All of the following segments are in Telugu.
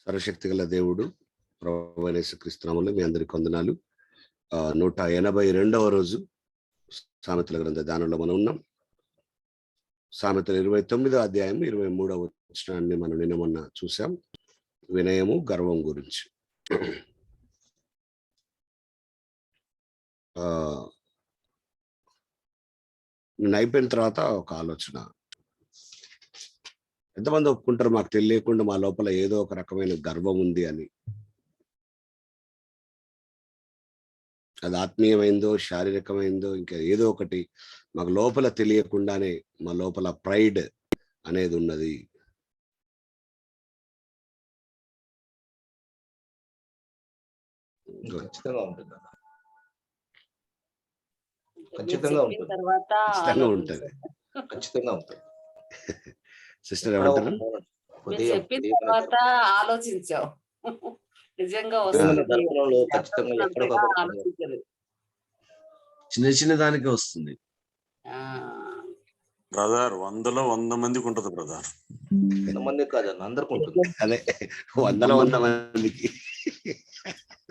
సర్వశక్తి గల దేవుడు ప్రభువైన యేసుక్రీస్తు నామములో మీ అందరికి వందనాలు. 182వ రోజు సామెతల గ్రంథ ధ్యానంలో మనం ఉన్నాం. సామెతల 29వ అధ్యాయం 23వ వచనాన్ని మనం నిన్న మొన్న చూసాం. వినయము గర్వం గురించి. నేను అయిపోయిన తర్వాత ఒక ఆలోచన, ఎంతమంది ఒప్పుకుంటారు మాకు తెలియకుండా మా లోపల ఏదో ఒక రకమైన గర్వం ఉంది అని? అది ఆత్మీయమైందో శారీరకమైందో ఇంకా ఏదో ఒకటి మాకు లోపల తెలియకుండానే మా లోపల ప్రైడ్ అనేది ఉన్నది. ఖచ్చితంగా ఉంటుంది. సిస్టర్ ఏమంటారు? చెప్పిన తర్వాత ఆలోచించావు, నిజంగా చిన్న చిన్న దానికి వస్తుంది బ్రదర్. 100లో 100 మందికి ఉంటుంది బ్రదర్. 100 మందికి కాదన్న, అందరికి ఉంటుంది. అదే 100లో 100 మందికి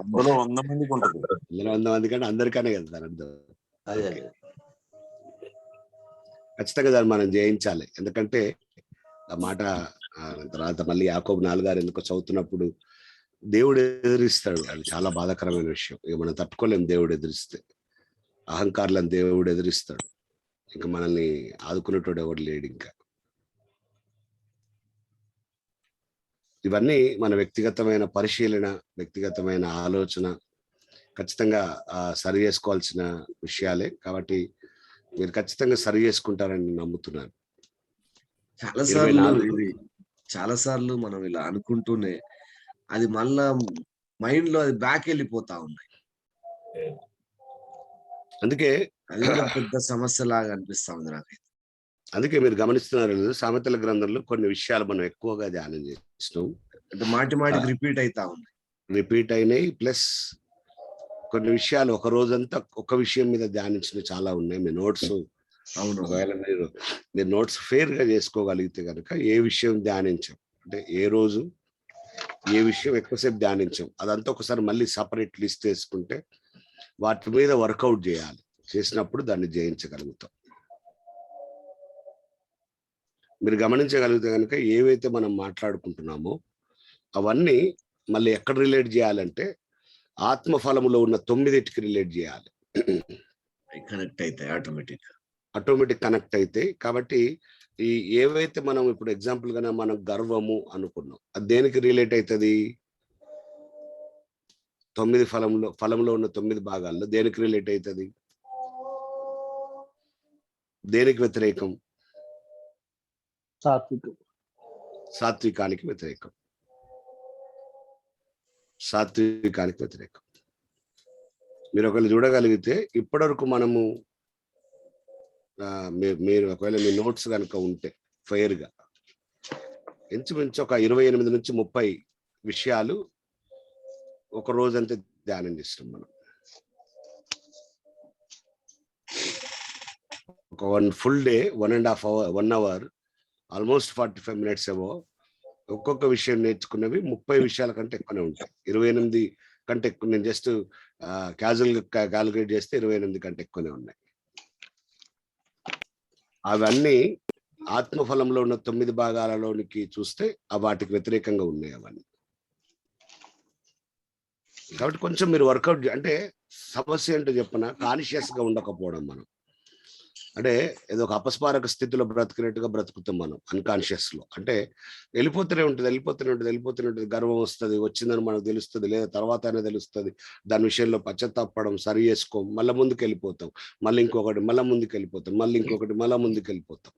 100లో 100 మందికి ఉంటుంది. 100 మంది కంటే అందరికనే కదా దాని అర్థం. అదే ఖచ్చితంగా దాన్ని మనం జయించాలి. ఎందుకంటే ఆ మాట తర్వాత మళ్ళీ యాకోబు 4 ఎందుకో చదువుతున్నప్పుడు దేవుడు ఎదిరిస్తాడు. అది చాలా బాధాకరమైన విషయం. ఇక మనం తట్టుకోలేం. దేవుడు ఎదిరిస్తే అహంకారులను దేవుడు ఎదిరిస్తాడు. ఇంకా మనల్ని ఆదుకునేటోడు ఎవడు లేడు. ఇంకా ఇవన్నీ మన వ్యక్తిగతమైన పరిశీలన, వ్యక్తిగతమైన ఆలోచన ఖచ్చితంగా సరి చేసుకోవాల్సిన విషయాలే. కాబట్టి మీరు ఖచ్చితంగా సరి చేసుకుంటారని నమ్ముతున్నాను. చాలా సార్లు మనం ఇలా అనుకుంటూనే అది మళ్ళా మైండ్ లో అది బ్యాక్ వెళ్ళిపోతా ఉన్నాయి. అందుకే అది కూడా పెద్ద సమస్య లాగా అనిపిస్తా ఉంది నాకైతే. అందుకే మీరు గమనిస్తున్నారు, సామెతల గ్రంథంలో కొన్ని విషయాలు మనం ఎక్కువగా ధ్యానం చేస్తున్నాం. అంటే మాటి రిపీట్ అవుతా ఉంది, రిపీట్ అయినాయి. ప్లస్ కొన్ని విషయాలు ఒక రోజంతా ఒక విషయం మీద ధ్యానించినవి చాలా ఉన్నాయి. మీ నోట్స్ ఒకవేళ మీరు నోట్స్ ఫేర్ గా చేసుకోగలిగితే కనుక ఏ విషయం ధ్యానించాం అంటే ఏ రోజు ఏ విషయం ఎక్కువసేపు ధ్యానించాం అదంతా ఒకసారి మళ్ళీ సపరేట్ లిస్ట్ వేసుకుంటే వాటి మీద వర్కౌట్ చేయాలి. చేసినప్పుడు దాన్ని జయించగలుగుతాం. మీరు గమనించగలిగితే కనుక ఏవైతే మనం మాట్లాడుకుంటున్నామో అవన్నీ మళ్ళీ ఎక్కడ రిలేట్ చేయాలంటే ఆత్మఫలములో ఉన్న 9టికి రిలేట్ చేయాలి. కనెక్ట్ అవుతాయి, ఆటోమేటిక్ కనెక్ట్ అవుతాయి. కాబట్టి ఈ ఏవైతే మనం ఇప్పుడు ఎగ్జాంపుల్ గా మనం గర్వము అనుకున్నాం, అది దేనికి రిలేట్ అవుతుంది? 9 ఫలంలో ఉన్న 9 భాగాల్లో దేనికి రిలేట్ అవుతుంది? దేనికి వ్యతిరేకం? సాత్వికానికి వ్యతిరేకం. సాత్వికానికి వ్యతిరేకం. మీరు ఒకవేళ చూడగలిగితే ఇప్పటివరకు మనము మీరు ఒకవేళ మీ నోట్స్ కనుక ఉంటే ఫెయిర్ గా ఇంచుమించు ఒక 28 నుంచి 30 విషయాలు ఒక రోజంతా ధ్యానం చేస్తాం మనం. ఒక 1 full day 1.5 hour 1 hour almost 45 minutes ఏవో ఒక్కొక్క విషయం నేర్చుకున్నవి 30 విషయాల కంటే ఎక్కువనే ఉంటాయి. 28 కంటే ఎక్కువ. నేను జస్ట్ క్యాజువల్ గా క్యాలిక్యులేట్ చేస్తే 28 కంటే ఎక్కువనే ఉన్నాయి. అవన్నీ ఆత్మఫలంలో ఉన్న 9 భాగాలలోనికి చూస్తే వాటికి వ్యతిరేకంగా ఉన్నాయి అవన్నీ. కాబట్టి కొంచెం మీరు వర్కౌట్ అంటే సమస్య ఏంటో చెప్పిన కాన్షియస్ గా ఉండకపోవడం. మనం అంటే ఏదో ఒక అపస్మారక స్థితిలో బ్రతికినట్టుగా బ్రతుకుతాం మనం అన్కాన్షియస్ లో. అంటే వెళ్ళిపోతూనే ఉంటుంది. గర్వం వస్తుంది, వచ్చిందని మనకు తెలుస్తుంది, లేదా తర్వాత అయినా తెలుస్తుంది. దాని విషయంలో పశ్చాత్తాపడం, సరి చేసుకోం, మళ్ళీ ముందుకు వెళ్ళిపోతాం, మళ్ళీ ఇంకొకటి, మళ్ళీ ముందుకు వెళ్ళిపోతాం, మళ్ళీ ఇంకొకటి, మళ్ళీ ముందుకు వెళ్ళిపోతాం.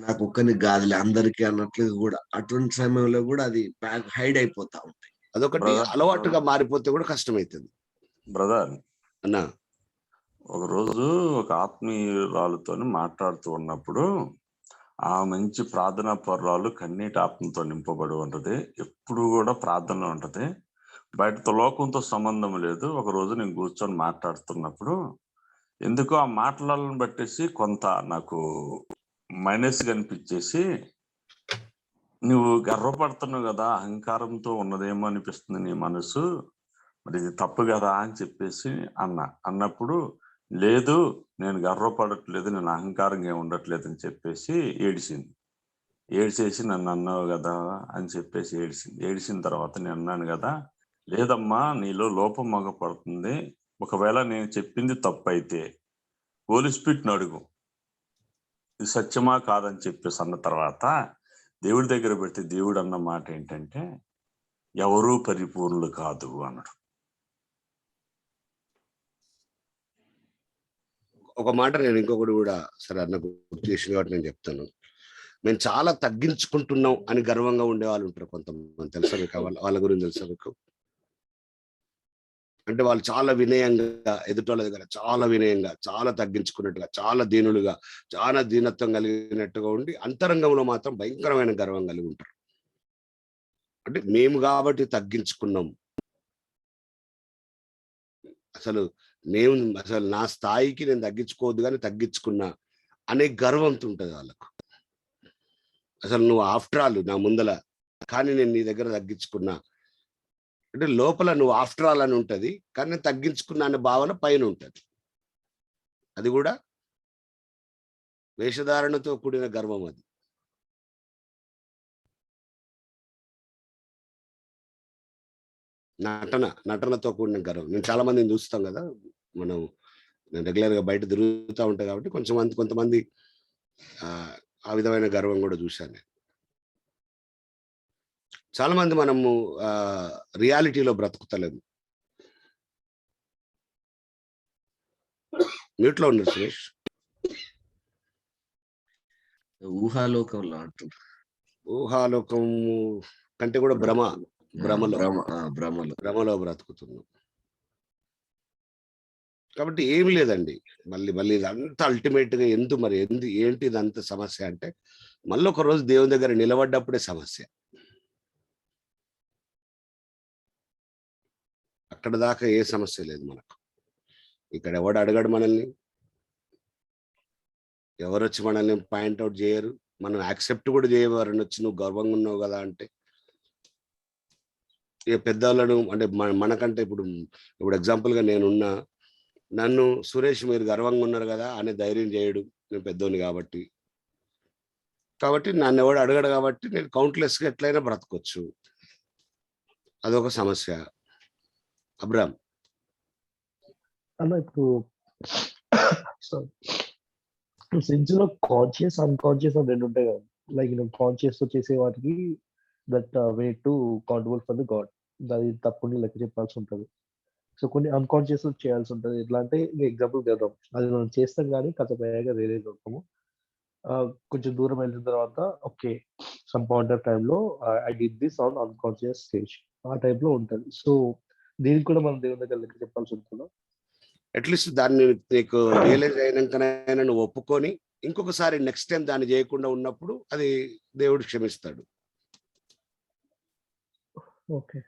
నాకు ఒక్కని కాదులే అందరికి అన్నట్లు కూడా అటువంటి సమయంలో కూడా అది హైడ్ అయిపోతా ఉంటాయి. అదొకటి అలవాటుగా మారిపోతే కూడా కష్టమవుతుంది. బ్రదర్ అన్నా, ఒకరోజు ఒక ఆత్మీయురాలతో మాట్లాడుతూ ఉన్నప్పుడు ఆ మంచి ప్రార్థనా పరురాలు కన్నీటి ఆత్మతో నింపబడి ఉంటది. ఎప్పుడు కూడా ప్రార్థనలో ఉంటది. బయటతో లోకంతో సంబంధం లేదు. ఒక రోజు నేను కూర్చొని మాట్లాడుతున్నప్పుడు ఎందుకో ఆ మాటలను బట్టేసి కొంత నాకు మైనస్ కనిపించేసి నువ్వు గర్వపడుతున్నావు కదా, అహంకారంతో ఉన్నదేమో అనిపిస్తుంది నీ మనసు, మరి ఇది తప్పు కదా అని చెప్పేసి అన్నప్పుడు, లేదు నేను గర్వపడట్లేదు, నేను అహంకారంగా ఉండట్లేదు అని చెప్పేసి ఏడిసింది. ఏడ్చేసి నన్ను అన్నావు కదా అని చెప్పేసి ఏడిసింది. ఏడిసిన తర్వాత నేను అన్నాను కదా, లేదమ్మా నీలో లోపం మగపడుతుంది, ఒకవేళ నేను చెప్పింది తప్పు అయితే హోలీ స్పిరిట్‌ని అడుగు, ఇది సత్యమా కాదని చెప్పేసి అన్న తర్వాత దేవుడి దగ్గర పెడితే దేవుడు అన్న మాట ఏంటంటే, ఎవరూ పరిపూర్ణులు కాదు అన్నాడు. ఒక మాట నేను ఇంకొకటి కూడా సరే అన్నకు గుర్తు చేసింది కాబట్టి నేను చెప్తాను. మేము చాలా తగ్గించుకుంటున్నాం అని గర్వంగా ఉండే వాళ్ళు ఉంటారు కొంతమంది, తెలుసా మీకు? వాళ్ళ గురించి తెలుసా మీకు? అంటే వాళ్ళు చాలా వినయంగా, ఎదుటోళ్ళ దగ్గర చాలా వినయంగా, చాలా తగ్గించుకున్నట్టుగా, చాలా దీనులుగా, చాలా దీనత్వం కలిగినట్టుగా ఉండి అంతరంగంలో మాత్రం భయంకరమైన గర్వం కలిగి ఉంటారు. అంటే మేము కాబట్టి తగ్గించుకున్నాం, అసలు నా స్థాయికి నేను తగ్గించుకోవద్దు కానీ తగ్గించుకున్నా అనే గర్వంతో ఉంటుంది వాళ్ళకు. అసలు నువ్వు ఆఫ్టర్ ఆల్ నా ముందల, కానీ నేను నీ దగ్గర తగ్గించుకున్నా అంటే లోపల నువ్వు ఆఫ్టర్ ఆల్ అని ఉంటది, కానీ నేను తగ్గించుకున్నా అనే భావన పైన ఉంటది. అది కూడా వేషధారణతో కూడిన గర్వం అది. నటనతో కూడిన గర్వం. నేను చాలా మందిని చూస్తాం కదా, నేను రెగ్యులర్ గా బయట తిరుగుతూ ఉంటాయి కాబట్టి కొంతమంది ఆ విధమైన గర్వం కూడా చూశాను నేను. చాలా మంది మనము రియాలిటీలో బ్రతుకుతలేము. మ్యూట్లో ఉన్నారు సురేష్. ఊహాలోకంలో అంటున్నారు. ఊహాలోకం కంటే కూడా భ్రమలో బ్రతుకుతున్నాం. కాబట్టి ఏమి లేదండి, మళ్ళీ ఇదంతా అల్టిమేట్ గా ఏంటి ఇదంతా సమస్య అంటే, మళ్ళీ ఒక రోజు దేవుని దగ్గర నిలబడ్డప్పుడే సమస్య. అక్కడ దాకా ఏ సమస్య లేదు మనకు. ఇక్కడ ఎవడు అడగడు మనల్ని, ఎవరు వచ్చి మనల్ని పాయింట్అవుట్ చేయరు, మనం యాక్సెప్ట్ కూడా చేయవారని వచ్చి నువ్వు గర్వంగా ఉన్నావు కదా అంటే. ఇక పెద్దవాళ్ళను అంటే మనకంటే ఇప్పుడు ఎగ్జాంపుల్ గా నేనున్నా, నన్ను సురేష్ మీరు గర్వంగా ఉన్నారు కదా అనే ధైర్యం చేయడు, నేను పెద్దోని కాబట్టి నన్ను ఎవడు అడగడు కాబట్టి నేను కౌంట్లెస్ గా ఎట్లయినా బ్రతకొచ్చు. అదొక సమస్య. అబ్రామ్ అన్న ఇప్పుడు సెన్స్ లో కాన్షియస్ అన్కాన్షియస్ అని రెండు ఉంటాయి కదా. లైక్ కాన్షియస్ తో చేసే వాటికి that way to countable for the God, అది తప్పుని లెక్క చెప్పాల్సి ఉంటుంది. సో కొన్ని అన్కాన్షియస్ చేయాల్సి ఉంటుంది. ఎట్లా అంటే ఎగ్జాంపుల్ చేద్దాం, అది మనం చేస్తాం కానీ కథపయ్యాక రియలైజ్ అవుతాము. కొంచెం దూరం వెళ్ళిన తర్వాత ఓకే సమ్ పాయింట్ ఆఫ్ టైంలో I did this on unconscious stage, ఆ టైప్ లో ఉంటుంది. సో దీనికి కూడా మనం దేవుని దగ్గర లెక్క చెప్పాల్సి ఉంటుందా? అట్లీస్ట్ దాన్ని నీకు రియలైజ్ అయినాకనైనా నువ్వు ఒప్పుకొని ఇంకొకసారి నెక్స్ట్ టైం దాన్ని చేయకుండా ఉన్నప్పుడు అది దేవుడు క్షమిస్తాడు. ఓకే,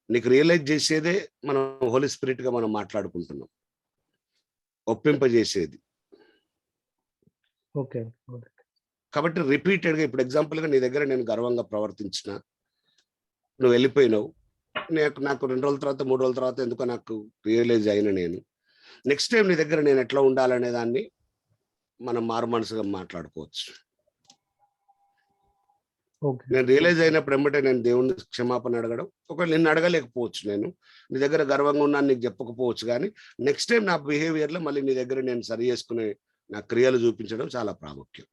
నీకు రియలైజ్ చేసేదే మనం హోలీ స్పిరిట్ గా మనం మాట్లాడుకుంటున్నాం, ఒప్పింపజేసేది. ఓకే. కాబట్టి రిపీటెడ్ గా, ఇప్పుడు ఎగ్జాంపుల్ గా నీ దగ్గర నేను గర్వంగా ప్రవర్తించిన, నువ్వు వెళ్ళిపోయినావు, నాకు 2 రోజుల తర్వాత 3 రోజుల తర్వాత ఎందుకో నాకు రియలైజ్ అయిన నేను నెక్స్ట్ టైం నీ దగ్గర నేను ఎట్లా ఉండాలనే దాన్ని మనం మారు మనసుగా మాట్లాడుకోవచ్చు. నేను రియలైజ్ అయినప్పుడు ఎమ్మటే నేను దేవుణ్ణి క్షమాపణ అడగడం, ఒకవేళ నిన్ను అడగలేకపోవచ్చు, నేను నీ దగ్గర గర్వంగా ఉన్నాను నీకు చెప్పకపోవచ్చు, కానీ నెక్స్ట్ టైం నా బిహేవియర్ లో మళ్ళీ నీ దగ్గర నేను సరి చేసుకునే నా క్రియలు చూపించడం చాలా ప్రాముఖ్యం.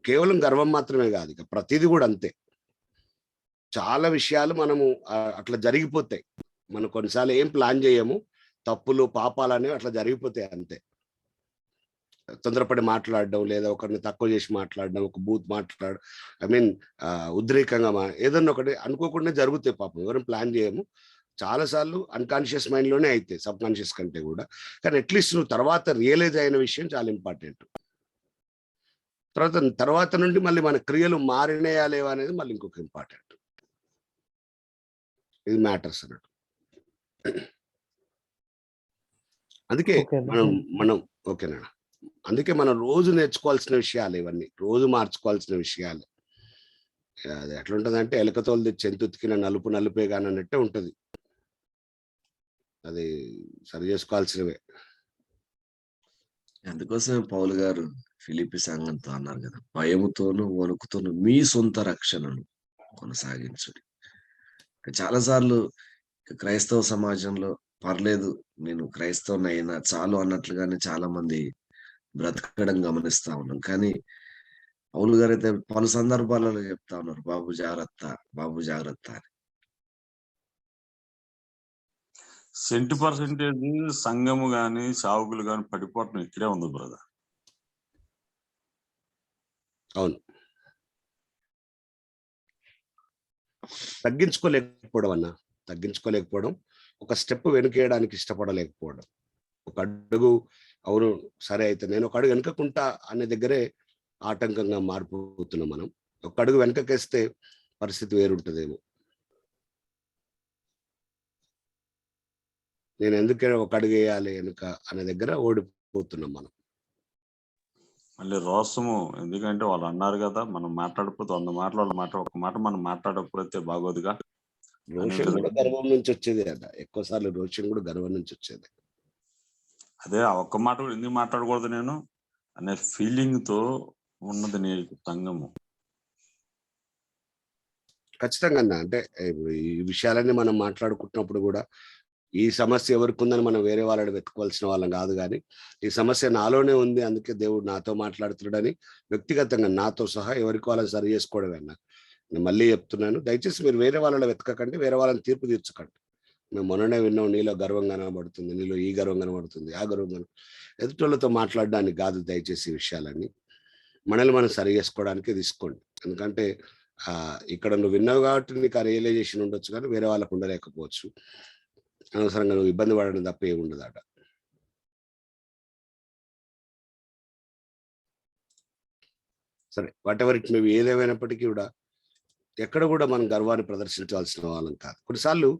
కేవలం గర్వం మాత్రమే కాదు, ఇక ప్రతిదీ కూడా అంతే. చాలా విషయాలు మనము అట్లా జరిగిపోతాయి, మనం కొన్నిసార్లు ఏం ప్లాన్ చేయము, తప్పులు పాపాలు అనేవి అట్లా జరిగిపోతాయి అంతే. తొందరపడి మాట్లాడడం, లేదా ఒకరిని తక్కువ చేసి మాట్లాడడం, ఒక బూత్ మాట్లాడడం, ఉద్రేకంగా ఏదన్నా ఒకటి అనుకోకుండా జరుగుతాయి పాపం, ఎవరైనా ప్లాన్ చేయము. చాలాసార్లు అన్కాన్షియస్ మైండ్ లోనే అవుతాయి, సబ్ కాన్షియస్ కంటే కూడా. కానీ అట్లీస్ట్ నువ్వు తర్వాత రియలైజ్ అయిన విషయం చాలా ఇంపార్టెంట్. తర్వాత నుండి మళ్ళీ మన క్రియలు మారినాయా లేవా అనేది మళ్ళీ ఇంకొక ఇంపార్టెంట్. ఇది మ్యాటర్స్ అన్నట్టు. అందుకే మనం ఓకేనా, అందుకే మనం రోజు నేర్చుకోవాల్సిన విషయాలు ఇవన్నీ, రోజు మార్చుకోవాల్సిన విషయాలు. అది ఎట్లుంటదంటే ఎలకతోలు తెచ్చి ఎంత ఉతికిన నలుపు నలుపే కానీ అన్నట్టే ఉంటది. అది సరి చేసుకోవాల్సినవే. అందుకోసమే పౌలు గారు ఫిలిప్పి సంఘంతో అన్నారు కదా, భయముతోను వణుకుతోను మీ సొంత రక్షణను కొనసాగించుడి. చాలా సార్లు క్రైస్తవ సమాజంలో పర్లేదు నేను క్రైస్తవుని అయినా చాలు అన్నట్లుగానే చాలా మంది బ్రతకడం గమనిస్తా ఉన్నాం. కానీ పౌలు గారు అయితే పలు సందర్భాలలో చెప్తా ఉన్నారు, బాబు జాగ్రత్త, బాబు జాగ్రత్త అని. 70% సంఘము గాని సావుకులు గాని పడిపోవటం ఇక్కడే ఉంది బ్రదర్. అవును, తగ్గించుకోలేకపోవడం అన్న, తగ్గించుకోలేకపోవడం, ఒక స్టెప్ వెనుకేయడానికి ఇష్టపడలేకపోవడం. ఒక అడుగు అవును సరే అయితే నేను ఒక అడుగు వెనుకకుంటా అనే దగ్గరే ఆటంకంగా మారిపోతున్నాం మనం. ఒక అడుగు వెనకకేస్తే పరిస్థితి వేరుంటదేమో. నేను ఎందుకే ఒక అడుగు వేయాలి వెనుక అనే దగ్గర ఓడిపోతున్నాం మనం. మళ్ళీ రోసము, ఎందుకంటే వాళ్ళు అన్నారు కదా, మనం మాట్లాడకపోతే 100 మాటలు వాళ్ళ మాట, ఒక మాట మనం మాట్లాడకపోతే బాగోదుగా. రోషన్ కూడా గర్వం నుంచి వచ్చేది కదా, ఎక్కువ సార్లు రోషన్ కూడా గర్వం నుంచి వచ్చేది. అదే ఆ ఒక్క మాట కూడా ఎందుకు మాట్లాడకూడదు నేను అనే ఫీలింగ్ తో ఉన్నది నీ సంఘము. ఖచ్చితంగా అన్న, అంటే ఈ విషయాలన్నీ మనం మాట్లాడుకుంటున్నప్పుడు కూడా ఈ సమస్య ఎవరికి ఉందని మనం వేరే వాళ్ళని వెతుకోవాల్సిన వాళ్ళం కాదు. కానీ ఈ సమస్య నాలోనే ఉంది, అందుకే దేవుడు నాతో మాట్లాడుతున్నాడని వ్యక్తిగతంగా నాతో సహా ఎవరికి వాళ్ళని సరి చేసుకోవడమే అన్న. నేను మళ్ళీ చెప్తున్నాను, దయచేసి మీరు వేరే వాళ్ళని వెతకకండి, వేరే వాళ్ళని తీర్పు తీర్చకండి. మేము మొన్ననే విన్నాం, నీలో గర్వం కనబడుతుంది, నీలో ఈ గర్వం కనబడుతుంది, ఆ గర్వం ఎదుటోళ్ళతో మాట్లాడడానికి కాదు. దయచేసి ఈ విషయాలన్నీ మనల్ని మనం సరి చేసుకోవడానికే తీసుకోండి. ఎందుకంటే ఇక్కడ నువ్వు విన్నావు కాబట్టి నీకు ఆ రియలైజేషన్ ఉండొచ్చు, కానీ వేరే వాళ్ళకు ఉండలేకపోవచ్చు. అనవసరంగా నువ్వు ఇబ్బంది పడడం తప్ప ఏముండదట. సరే, వాట్ ఎవర్ ఇట్ మేబీ, ఏదేమైనప్పటికీ కూడా ఎక్కడ కూడా మనం గర్వాన్ని ప్రదర్శించాల్సిన వాళ్ళం కాదు. కొన్నిసార్లు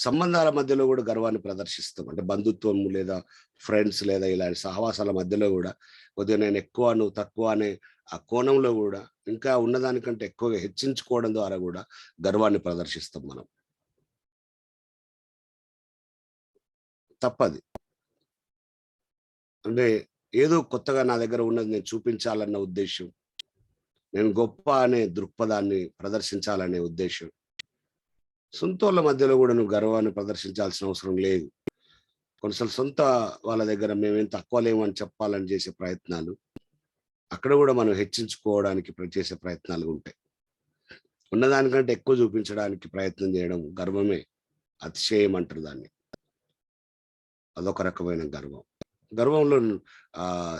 సంబంధాల మధ్యలో కూడా గర్వాన్ని ప్రదర్శిస్తాం. అంటే బంధుత్వం లేదా ఫ్రెండ్స్ లేదా ఇలాంటి సహవాసాల మధ్యలో కూడా కొద్దిగా నేను ఎక్కువ నువ్వు తక్కువ అనే ఆ కోణంలో కూడా ఇంకా ఉన్నదానికంటే ఎక్కువగా హెచ్చించుకోవడం ద్వారా కూడా గర్వాన్ని ప్రదర్శిస్తాం మనం. తప్పది. అంటే ఏదో కొత్తగా నా దగ్గర ఉన్నది నేను చూపించాలన్న ఉద్దేశం, నేను గొప్ప అనే దృక్పథాన్ని ప్రదర్శించాలనే ఉద్దేశం. సొంతోళ్ళ మధ్యలో కూడా నువ్వు గర్వాన్ని ప్రదర్శించాల్సిన అవసరం లేదు. కొన్నిసార్లు సొంత వాళ్ళ దగ్గర మేమేం తక్కువ లేమని చెప్పాలని చేసే ప్రయత్నాలు, అక్కడ కూడా మనం హెచ్చించుకోవడానికి చేసే ప్రయత్నాలు ఉంటాయి. ఉన్నదానికంటే ఎక్కువ చూపించడానికి ప్రయత్నం చేయడం గర్వమే, అతిశయం అంటారు దాన్ని. అదొక రకమైన గర్వం. గర్వంలో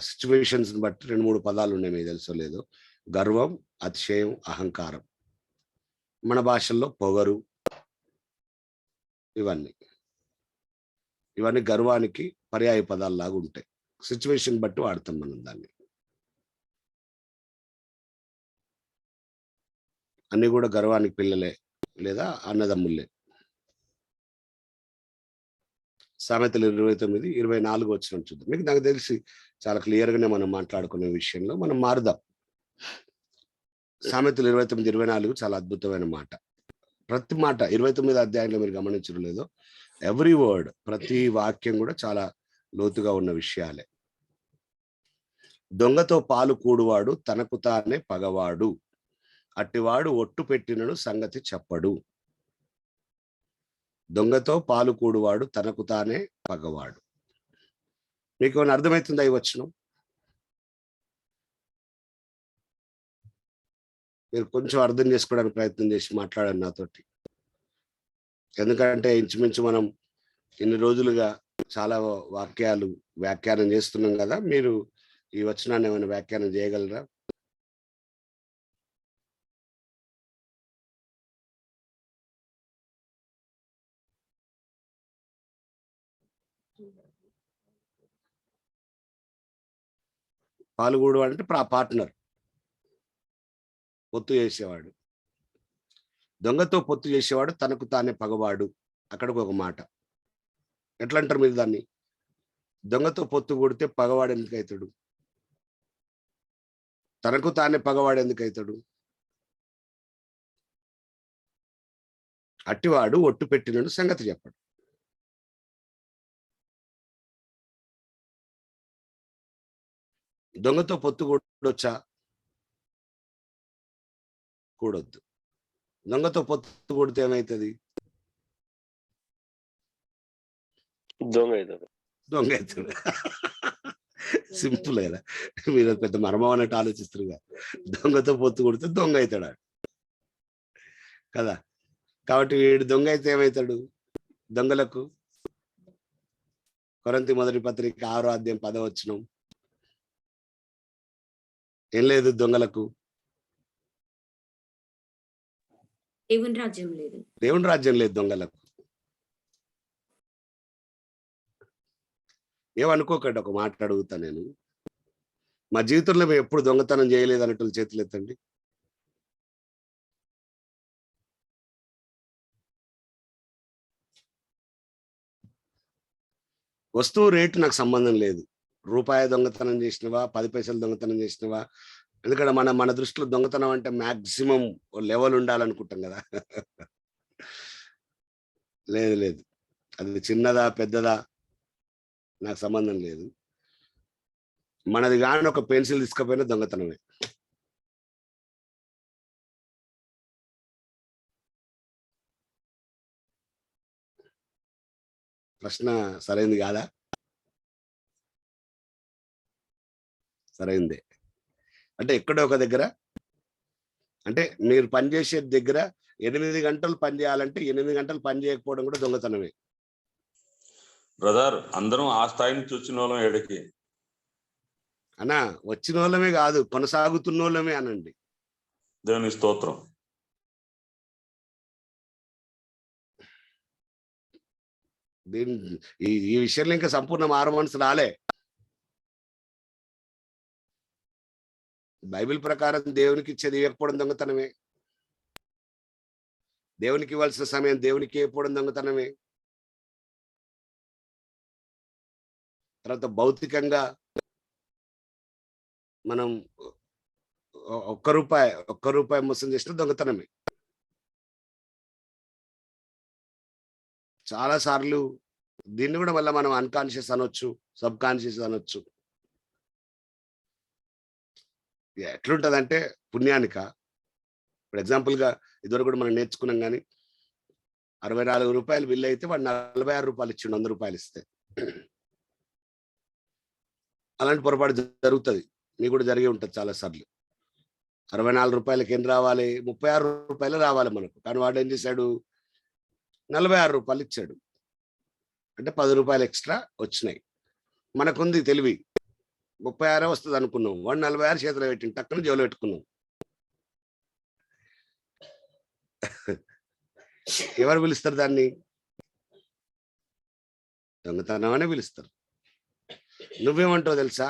సిచ్యువేషన్స్ బట్టి 2-3 పదాలు ఉన్నాయి, మీకు తెలుసో లేదో. గర్వం, అతిశయం, అహంకారం. మన భాషల్లో పొగరు, ఇవన్నీ గర్వానికి పర్యాయ పదాల్లాగా ఉంటాయి. సిచ్యువేషన్ బట్టి వాడతాం మనం దాన్ని. అన్ని కూడా గర్వానికి పిల్లలే లేదా అన్నదమ్ములే. సామెతలు 29-24 వచ్చిన చూద్దాం. మీకు నాకు తెలిసి చాలా క్లియర్గానే మనం మాట్లాడుకునే విషయంలో మనం మారుదాం. సామెతలు 29-24 చాలా అద్భుతమైన మాట. ప్రతి మాట 29 అధ్యాయంలో మీరు గమనించడం లేదో, ఎవ్రీ వర్డ్, ప్రతి వాక్యం కూడా చాలా లోతుగా ఉన్న విషయాలే. దొంగతో పాలు కూడువాడు తనకు తానే పగవాడు, అట్టివాడు ఒట్టు పెట్టినను సంగతి చెప్పడు. దొంగతో పాలు కూడువాడు తనకు తానే పగవాడు. మీకు ఏమైనా అర్థమవుతుందా ఈ వచనం? మీరు కొంచెం అర్థం చేసుకోవడానికి ప్రయత్నం చేసి మాట్లాడండి నాతోటి. ఎందుకంటే ఇంచుమించు మనం ఇన్ని రోజులుగా చాలా వాక్యాలు వ్యాఖ్యానం చేస్తున్నాం కదా, మీరు ఈ వచనాన్ని ఏమైనా వ్యాఖ్యానం చేయగలరా? పాలుగూడు అంటే పార్ట్నర్, పొత్తు చేసేవాడు. దొంగతో పొత్తు చేసేవాడు తనకు తానే పగవాడు. అక్కడికి ఒక మాట. ఎట్లా అంటారు మీరు దాన్ని? దొంగతో పొత్తు కూడితే పగవాడు ఎందుకు అవుతాడు? తనకు తానే పగవాడు ఎందుకు అవుతాడు? అట్టివాడు ఒట్టు పెట్టినడు సంగతి చెప్పడు. దొంగతో పొత్తు కూడొచ్చా? కూడొద్దు. దొంగతో పొత్తు కూడితే ఏమవుతుంది? దొంగ అవుతాడు. దొంగ అవుతాడు. సింపుల్ కదా. మీరు పెద్ద మర్మం అన్నట్టు ఆలోచిస్తారు. దొంగతో పొత్తు కొడితే దొంగ అవుతాడు కదా. కాబట్టి వీడు దొంగ అయితే ఏమవుతాడు? దొంగలకు కొరింథీ మొదటి పత్రిక 6వ అధ్యాయం 10వ వచనం ఏం లేదు దొంగలకు? దేవుని రాజ్యం లేదు. దేవుని రాజ్యం లేదు దొంగలకు. ఏమనుకోకండి, ఒక మాట అడుగుతా నేను. మా జీవితంలో మేము ఎప్పుడు దొంగతనం చేయలేదు అన్నట్టు చేతులు ఎత్తండి. వస్తువు రేటు నాకు సంబంధం లేదు. రూపాయి దొంగతనం చేసినవా, 10 పైసలు దొంగతనం చేసినవా? ఎందుకంటే మన దృష్టిలో దొంగతనం అంటే మాక్సిమం లెవెల్ ఉండాలనుకుంటాం కదా. లేదు లేదు, అది చిన్నదా పెద్దదా నాకు సంబంధం లేదు. మనది కానీ ఒక పెన్సిల్ తీసుకపోయినా దొంగతనమే. ప్రశ్న సరైంది కాదా? సరైందే. అంటే ఎక్కడో ఒక దగ్గర, అంటే మీరు పనిచేసే దగ్గర 8 గంటలు పని చేయాలంటే 8 గంటలు పని చేయకపోవడం కూడా దొంగతనమే. బ్రదర్, అందరం ఆ స్థాయి నుంచి వచ్చిన వాళ్ళం ఏడకి. అన్నా వచ్చిన వాళ్ళమే కాదు, కొనసాగుతున్న వాళ్ళమే అనండి. దేవుని స్తోత్రం. ఈ విషయంలో ఇంకా సంపూర్ణ మారు మనసు రాలే. బైబిల్ ప్రకారం దేవునికి ఇచ్చేది ఇవ్వకపోవడం దొంగతనమే. దేవునికి ఇవ్వాల్సిన సమయం దేవునికి ఇవ్వకపోవడం దొంగతనమే. తర్వాత భౌతికంగా మనం ఒక్క రూపాయి మోసం చేసిన దొంగతనమే. చాలా సార్లు దీన్ని కూడా మళ్ళీ మనం అన్కాన్షియస్ అనొచ్చు, సబ్ కాన్షియస్ అనొచ్చు. ఎట్లుంటదంటే పుణ్యానిక, ఇప్పుడు ఎగ్జాంపుల్గా ఇదివరకు కూడా మనం నేర్చుకున్నాం. కానీ 64 రూపాయలు బిల్లు అయితే వాడు 46 రూపాయలు ఇచ్చిండు 100 రూపాయలు ఇస్తే. అలాంటి పొరపాటు జరుగుతుంది, మీకు కూడా జరిగి ఉంటుంది చాలా సార్లు. 64 రూపాయలకి ఏం రావాలి? 36 రూపాయలు రావాలి మనకు. కానీ వాడు ఏం చేశాడు? 46 రూపాయలు ఇచ్చాడు. అంటే 10 రూపాయలు ఎక్స్ట్రా వచ్చినాయి. మనకుంది తెలివి, 36 వస్తుంది అనుకున్నాం. వాడు 46 చేతిలో పెట్టింది, టక్కున జోలు పెట్టుకున్నాం. ఎవరు పిలుస్తారు దాన్ని? దొంగతనం అనే పిలుస్తారు. నువ్వేమంటావు తెలుసా?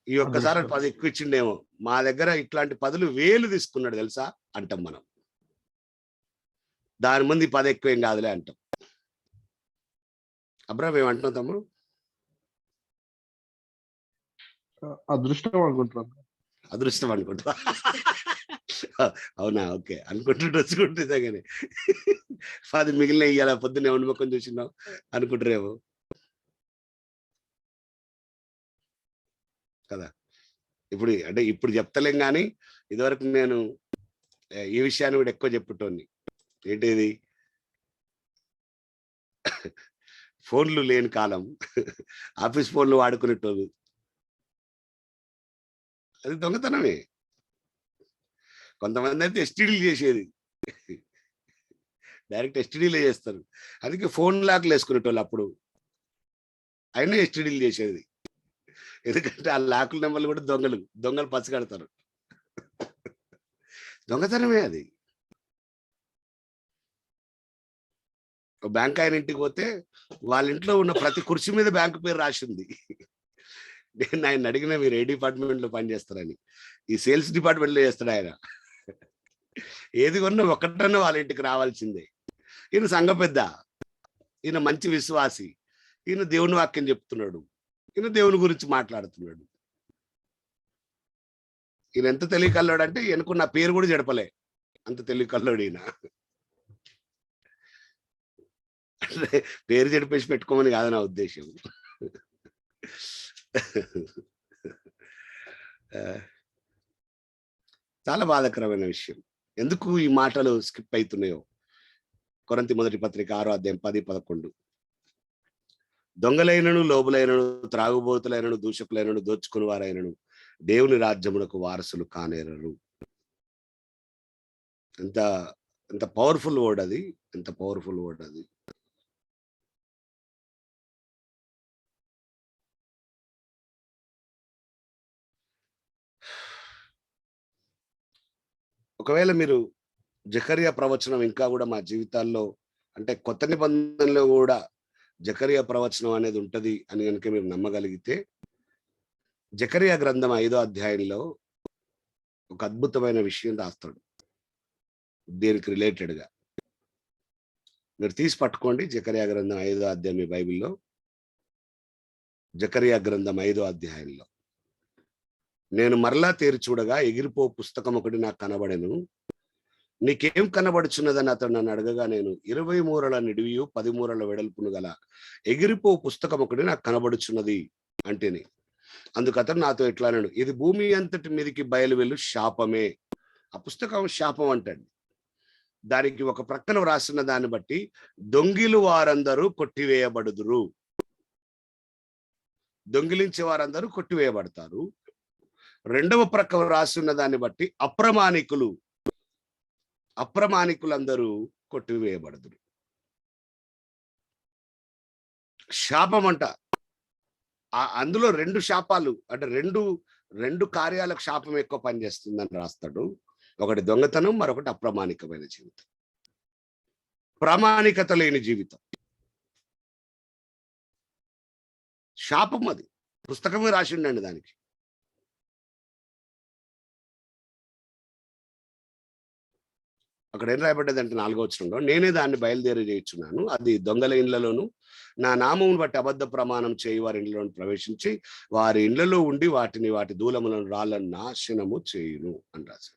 ఈ ఒక్కసారి 10 ఎక్కువ ఇచ్చిండేమో, మా దగ్గర ఇట్లాంటి 10,000 తీసుకున్నాడు తెలుసా అంటాం మనం. దాని ముందు 10 ఎక్కువ ఏం కాదులే అంటాం. అబ్రాహం ఏమంటున్నావు తమ్ముడు? అదృష్టం అనుకుంటున్నాను. అదృష్టం అనుకుంటా. అవునా? ఓకే, అనుకుంటుంటే వచ్చుకుంటుందా. కానీ 10 మిగిలిన ఇయ్యాల పొద్దున్నే వండుకొని చూసినావు అనుకుంటారేమో కదా. ఇప్పుడు చెప్తలేం. కానీ ఇదివరకు నేను ఈ విషయాన్ని కూడా ఎక్కువ చెప్పుటోని. ఏంటిది? ఫోన్లు లేని కాలం, ఆఫీస్ ఫోన్లు వాడుకునేటోళ్ళు, అది దొంగతనమే. కొంతమంది అయితే ఎస్టీడీలు చేసేది, డైరెక్ట్ ఎస్టీడీలే చేస్తారు. అందుకే ఫోన్ లాక్లు వేసుకునేటోళ్ళు అప్పుడు, అయినా ఎస్టీడీలు చేసేది. ఎందుకంటే ఆ లాకుల నెంబర్లు కూడా దొంగలు పచ్చగడతారు. దొంగతనమే అది. బ్యాంక్ ఆయన ఇంటికి పోతే వాళ్ళ ఇంట్లో ఉన్న ప్రతి కుర్చీ మీద బ్యాంకు పేరు రాసింది. నేను ఆయన అడిగిన, మీరు ఏ డిపార్ట్మెంట్ లో పనిచేస్తారని. ఈ సేల్స్ డిపార్ట్మెంట్ లో చేస్తాడు ఆయన. ఏది కొన్నా ఒక్కటన్నా వాళ్ళ ఇంటికి రావాల్సిందే. ఈయన సంఘ పెద్ద, ఈయన మంచి విశ్వాసి, ఈయన దేవుని వాక్యం చెప్తున్నాడు, ఈయన దేవుని గురించి మాట్లాడుతున్నాడు. ఈయన ఎంత తెలివి కల్లోడు అంటే ఈయనకు నా పేరు కూడా జడపలే, అంత తెలివి కల్లోడు ఈయన. అంటే పేరు జడిపేసి పెట్టుకోమని కాదు నా ఉద్దేశం. చాలా బాధాకరమైన విషయం. ఎందుకు ఈ మాటలు స్కిప్ అవుతున్నాయో. కొరింథీ మొదటి పత్రిక 6:10-11. దొంగలైనను, లోబులైనను, త్రాగుబోతులైనను, దూషకులైనను, దోచుకుని వారైనను దేవుని రాజ్యమునకు వారసులు కానేరరు. ఎంత ఎంత పవర్ఫుల్ వర్డ్ అది, ఎంత పవర్ఫుల్ వర్డ్ అది. ఒకవేళ మీరు జకరియా ప్రవచనం ఇంకా కూడా మా జీవితాల్లో, అంటే కొత్త నిబంధనలో కూడా జకరియా ప్రవచనం అనేది ఉంటది అని కనుక మీరు నమ్మగలిగితే, జకరియా గ్రంథం 5వ అధ్యాయంలో ఒక అద్భుతమైన విషయం రాస్తాడు దీనికి రిలేటెడ్గా. మీరు తీసి పట్టుకోండి. జకరియా గ్రంథం 5వ అధ్యాయం మీ బైబిల్లో. జకరియా గ్రంథం 5వ అధ్యాయంలో, నేను మరలా తేరి చూడగా ఎగిరిపో పుస్తకం ఒకటి నాకు కనబడెను. నీకేం కనబడుచున్నదని అతడు నన్ను అడగగా, నేను 20 మూరల నిడివియు 10 మూరల వెడల్పును గల ఎగిరిపో పుస్తకం ఒకటి నాకు కనబడుచున్నది అంటేనే. అందుకు అతడు నాతో ఎట్లా అన్నాడు, ఇది భూమి అంతటి మీదకి బయలువెళ్ళు శాపమే. ఆ పుస్తకం శాపం అంటండి. దానికి ఒక ప్రక్కన వ్రాసిన దాన్ని బట్టి దొంగిలు వారందరూ కొట్టివేయబడుదురు. దొంగిలించే వారందరూ కొట్టివేయబడతారు. రెండవ ప్రక్క రాస్తున్న దాన్ని బట్టి అప్రమాణికులందరూ కొట్టివేయబడదురు. శాపం అంట. అందులో 2 శాపాలు, అంటే రెండు కార్యాలకు శాపం ఎక్కువ పనిచేస్తుందని రాస్తాడు. ఒకటి దొంగతనం, మరొకటి అప్రమాణికమైన జీవితం, ప్రామాణికత లేని జీవితం. శాపం అది. పుస్తకమే రాసిండండి దానికి. అక్కడ ఏం రాయబడ్డదంటే 4వ వచనంలో, నేనే దాన్ని బయలుదేరి చేయించున్నాను. అది దొంగల ఇండ్లలోను నా నామమును బట్టి అబద్ధ ప్రమాణం చేయి వారి ఇండ్లలోను ప్రవేశించి వారి ఇండ్లలో ఉండి వాటి దూలములను రాళ్ళను నాశనము చేయును అని రాశాడు.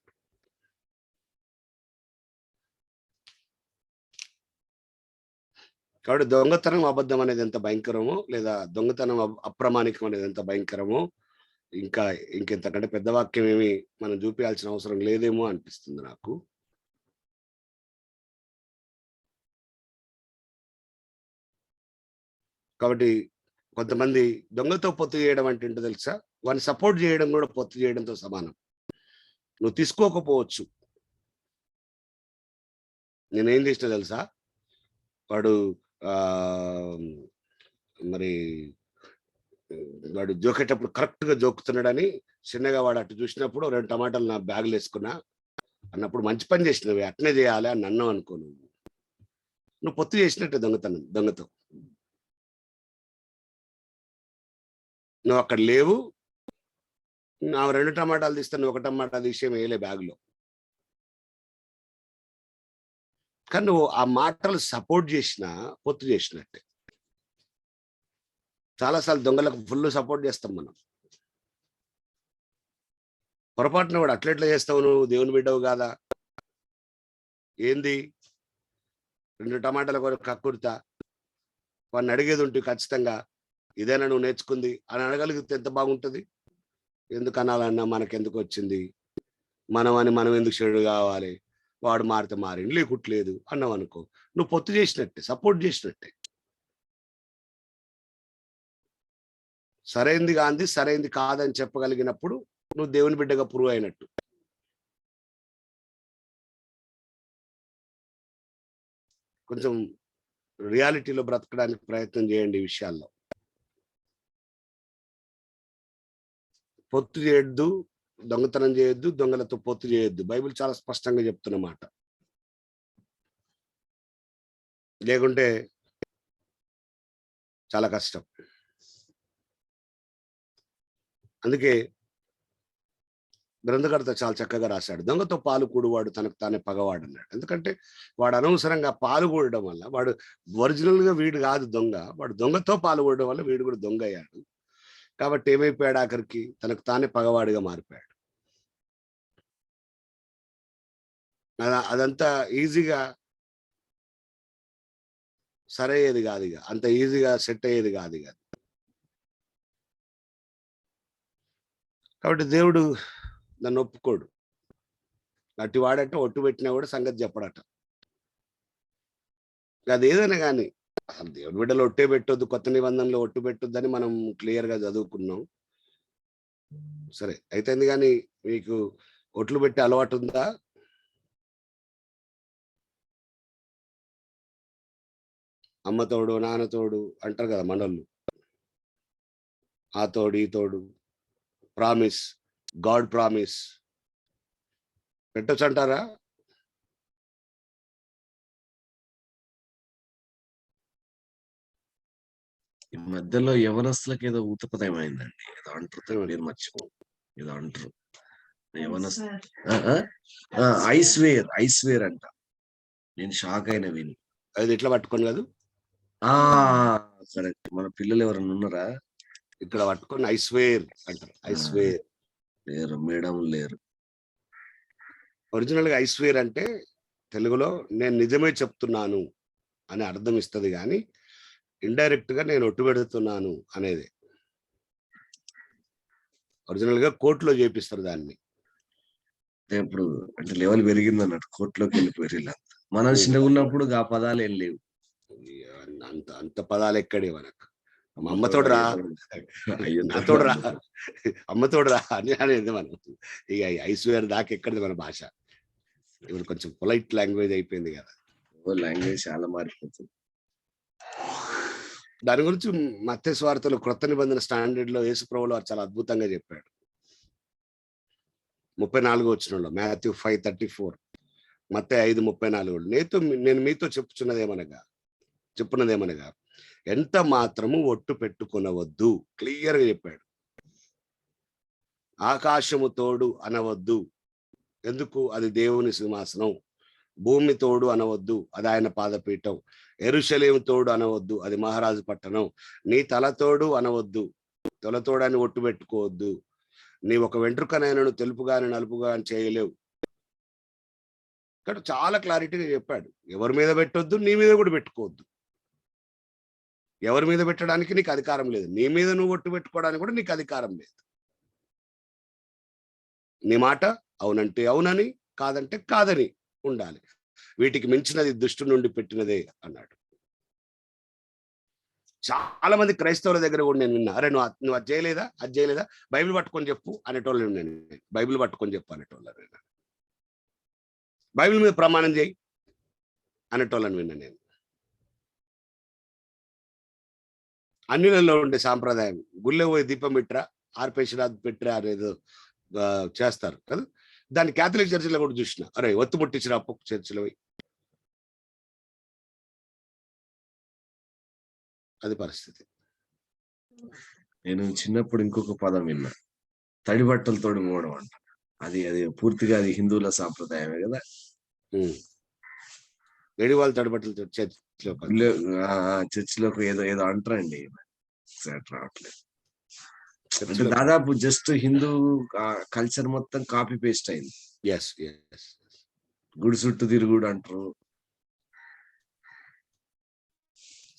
కాబట్టి దొంగతనం, అబద్ధం అనేది ఎంత భయంకరమో, లేదా దొంగతనం అప్రమాణికం అనేది ఎంత భయంకరమో, ఇంకెంతకంటే పెద్ద వాక్యం ఏమి మనం చూపించాల్సిన అవసరం లేదేమో అనిపిస్తుంది నాకు. కాబట్టి కొంతమంది దొంగతో పొత్తు చేయడం అంటే ఏంటో తెలుసా? వాడిని సపోర్ట్ చేయడం కూడా పొత్తు చేయడంతో సమానం. నువ్వు తీసుకోకపోవచ్చు, నేనేం చేసినా తెలుసా, వాడు వాడు జోకేటప్పుడు కరెక్ట్ గా జోకుతున్నాడని చిన్నగా వాడు అటు చూసినప్పుడు 2 టమాటాలు నా బ్యాగులు వేసుకున్నా అన్నప్పుడు మంచి పని చేసినవి, అట్నే చేయాలి అని అన్నావు అనుకో, నువ్వు పొత్తు చేసినట్టే దొంగతో. నువ్వు అక్కడ లేవు, నా 2 టమాటాలు తీస్తే నువ్వు 1 టమాటా తీసే వేయలే బ్యాగులో. కానీ నువ్వు ఆ మాటలు సపోర్ట్ చేసినా పొత్తు చేసినట్టే. చాలాసార్లు దొంగలకు ఫుల్ సపోర్ట్ చేస్తాం మనం. పొరపాటున వాడు అట్లెట్లా చేస్తావు, నువ్వు దేవుని బిడ్డవు కాదా, ఏంది 2 టమాటాల కొరకు కక్కుర్తా, వాడిని అడిగేది ఉంటుంది ఖచ్చితంగా, ఇదేనా నువ్వు నేర్చుకుంది అని అడగలిగితే ఎంత బాగుంటుంది. ఎందుకు అనాలన్నా, మనకెందుకు వచ్చింది, మనం ఎందుకు చెడు కావాలి, వాడు మారితే మారింది లేకుట్లేదు అన్నావు అనుకో, నువ్వు పొత్తు చేసినట్టే, సపోర్ట్ చేసినట్టే. సరైంది కాంది సరైంది కాదని చెప్పగలిగినప్పుడు నువ్వు దేవుని బిడ్డగా ప్రూవ్ అయినట్టు. కొంచెం రియాలిటీలో బ్రతకడానికి ప్రయత్నం చేయండి. ఈ విషయాల్లో పొత్తు చేయొద్దు, దొంగతనం చేయొద్దు, దొంగలతో పొత్తు చేయొద్దు. బైబిల్ చాలా స్పష్టంగా చెప్తున్నమాట. లేకుంటే చాలా కష్టం. అందుకే గ్రంథకర్త చాలా చక్కగా రాశాడు, దొంగతో పాలు కూడువాడు తనకు తానే పగవాడు అన్నాడు. ఎందుకంటే వాడు అనవసరంగా పాలు కూడడం వల్ల, వాడు ఒరిజినల్ గా వీడు కాదు దొంగ, వాడు దొంగతో పాలు కూడడం వల్ల వీడు కూడా దొంగ అయ్యాడు. కాబట్టి ఏమైపోయాడు, ఆఖరికి తనకు తానే పగవాడిగా మారిపోయాడు. అదంతా ఈజీగా సరయ్యేది కాదు, ఇక అంత ఈజీగా సెట్ అయ్యేది కాదు ఇక. కాబట్టి దేవుడు నన్ను ఒప్పుకోడు. అట్టి వాడంటే ఒట్టు పెట్టినా కూడా సంగతి చెప్పడట. అది ఏదైనా కానీ అసలు దేవుడి బిడ్డలు ఒట్టే పెట్టొద్దు, కొత్త నిబంధనలో ఒట్టు పెట్టొద్దు అని మనం క్లియర్గా చదువుకున్నాం. సరే అయితేంది, కానీ మీకు ఒట్లు పెట్టే అలవాటు ఉందా? అమ్మ తోడు నాన్న తోడు అంటారు కదా మనోళ్ళు. ఆ తోడు ఈ తోడు, ప్రామిస్, గాడ్ ప్రామిస్ పెట్టొచ్చు అంటారా? ఈ మధ్యలో యవనస్తులకు ఏదో ఊతపదం అయిందండి, ఏదో అంటారు, పేరు మర్చిపో, ఏదో అంటారు ఐస్వేర్ అంట. నేను షాక్ అయిన విని. అది ఇట్లా పట్టుకొని కాదు, కరెక్ట్. మన పిల్లలు ఎవరైనా ఉన్నారా ఇక్కడ పట్టుకొని ఐస్వేర్ అంటారు. ఐస్వేర్ లేరు, మేడం లేరు. ఒరిజినల్ గా ఐస్వేర్ అంటే తెలుగులో నేను నిజమే చెప్తున్నాను అని అర్థం ఇస్తుంది, కానీ ఇండైరెక్ట్ గా నేను ఒట్టు పెడుతున్నాను అనేది. ఒరిజినల్ గా కోర్టులో చేపిస్తారు దాన్ని. ఇప్పుడు అంటే లెవెల్ పెరిగింది అన్నట్టు, కోర్టులోకి వెళ్ళిపోయారు ఇలా. మనం చిన్నగా ఉన్నప్పుడు ఆ పదాలు ఏం లేవు. అంత అంత పదాలు ఎక్కడే మనకు. అమ్మతోడు రా, నాతోడు రా, అమ్మతోడు రా అని అనేది మనం. ఇక ఐస్వేర్ దాకా ఎక్కడిది మన భాష. ఇప్పుడు కొంచెం పొలైట్ లాంగ్వేజ్ అయిపోయింది కదా. లాంగ్వేజ్ చాలా మారిపోతుంది. దాని గురించి మత్తయి సువార్తలో క్రొత్త నిబంధన స్టాండర్డ్ లో యేసుప్రభువు వారు చాలా అద్భుతంగా చెప్పాడు. 34 వచనంలో, మాథ్యూ 5:34, మత్తయి 5:34, నేను మీతో చెప్పున్నదేమనగా ఎంత మాత్రము ఒట్టు పెట్టుకొనవద్దు. క్లియర్ గా చెప్పాడు. ఆకాశము తోడు అనవద్దు, ఎందుకు? అది దేవుని సింహాసనం. భూమి తోడు అనవద్దు, అది ఆయన పాదపీఠం. యెరూషలేము తోడు అనవద్దు, అది మహారాజు పట్టణం. నీ తలతోడు అనవద్దు, తొలతోడని ఒట్టు పెట్టుకోవద్దు. నీ ఒక వెంట్రుకనైనను తెలుపుగాని నలుపుగాని చేయలేవు. ఇక్కడ చాలా క్లారిటీగా చెప్పాడు. ఎవరి మీద పెట్టొద్దు, నీ మీద కూడా పెట్టుకోవద్దు. ఎవరి మీద పెట్టడానికి నీకు అధికారం లేదు, నీ మీద నువ్వు ఒట్టు పెట్టుకోవడానికి కూడా నీకు అధికారం లేదు. నీ మాట అవునంటే అవునని, కాదంటే కాదని ఉండాలి. వీటికి మించినది దుష్టు నుండి పెట్టినదే అన్నాడు. చాలా మంది క్రైస్తవుల దగ్గర కూడా నేను విన్నా, అరే నువ్వు అది చేయలేదా, బైబిల్ పట్టుకొని చెప్పు అనేటోళ్ళు. నేను బైబిల్ పట్టుకొని చెప్పు అనేటోళ్ళని, బైబిల్ మీద ప్రమాణం చేయి అనేటోళ్ళని విన్నా నేను. అన్నిలలో ఉండే సాంప్రదాయం, గుళ్ళో పోయి దీపం పెట్టరా, ఆర్పేసిరా పెట్టరా అనేది చేస్తారు కదా. దాన్ని క్యాథలిక్ చర్చిలో కూడా చూసిన, అరే ఒత్తు ముట్టించిన అప్పు చర్చిలో పోయి. అది పరిస్థితి. నేను చిన్నప్పుడు ఇంకొక పదం విన్నా, తడి బట్టలతో పోవడం అంట. అది పూర్తిగా అది హిందువుల సాంప్రదాయమే కదా. వేడి వాళ్ళు తడిబట్టలు చర్చిలోకి ఏదో అంటారండి, రావట్లేదు. అంటే దాదాపు జస్ట్ హిందూ కల్చర్ మొత్తం కాపీ పేస్ట్ అయింది. గుడి చుట్టూ తిరుగుడు అంటారు.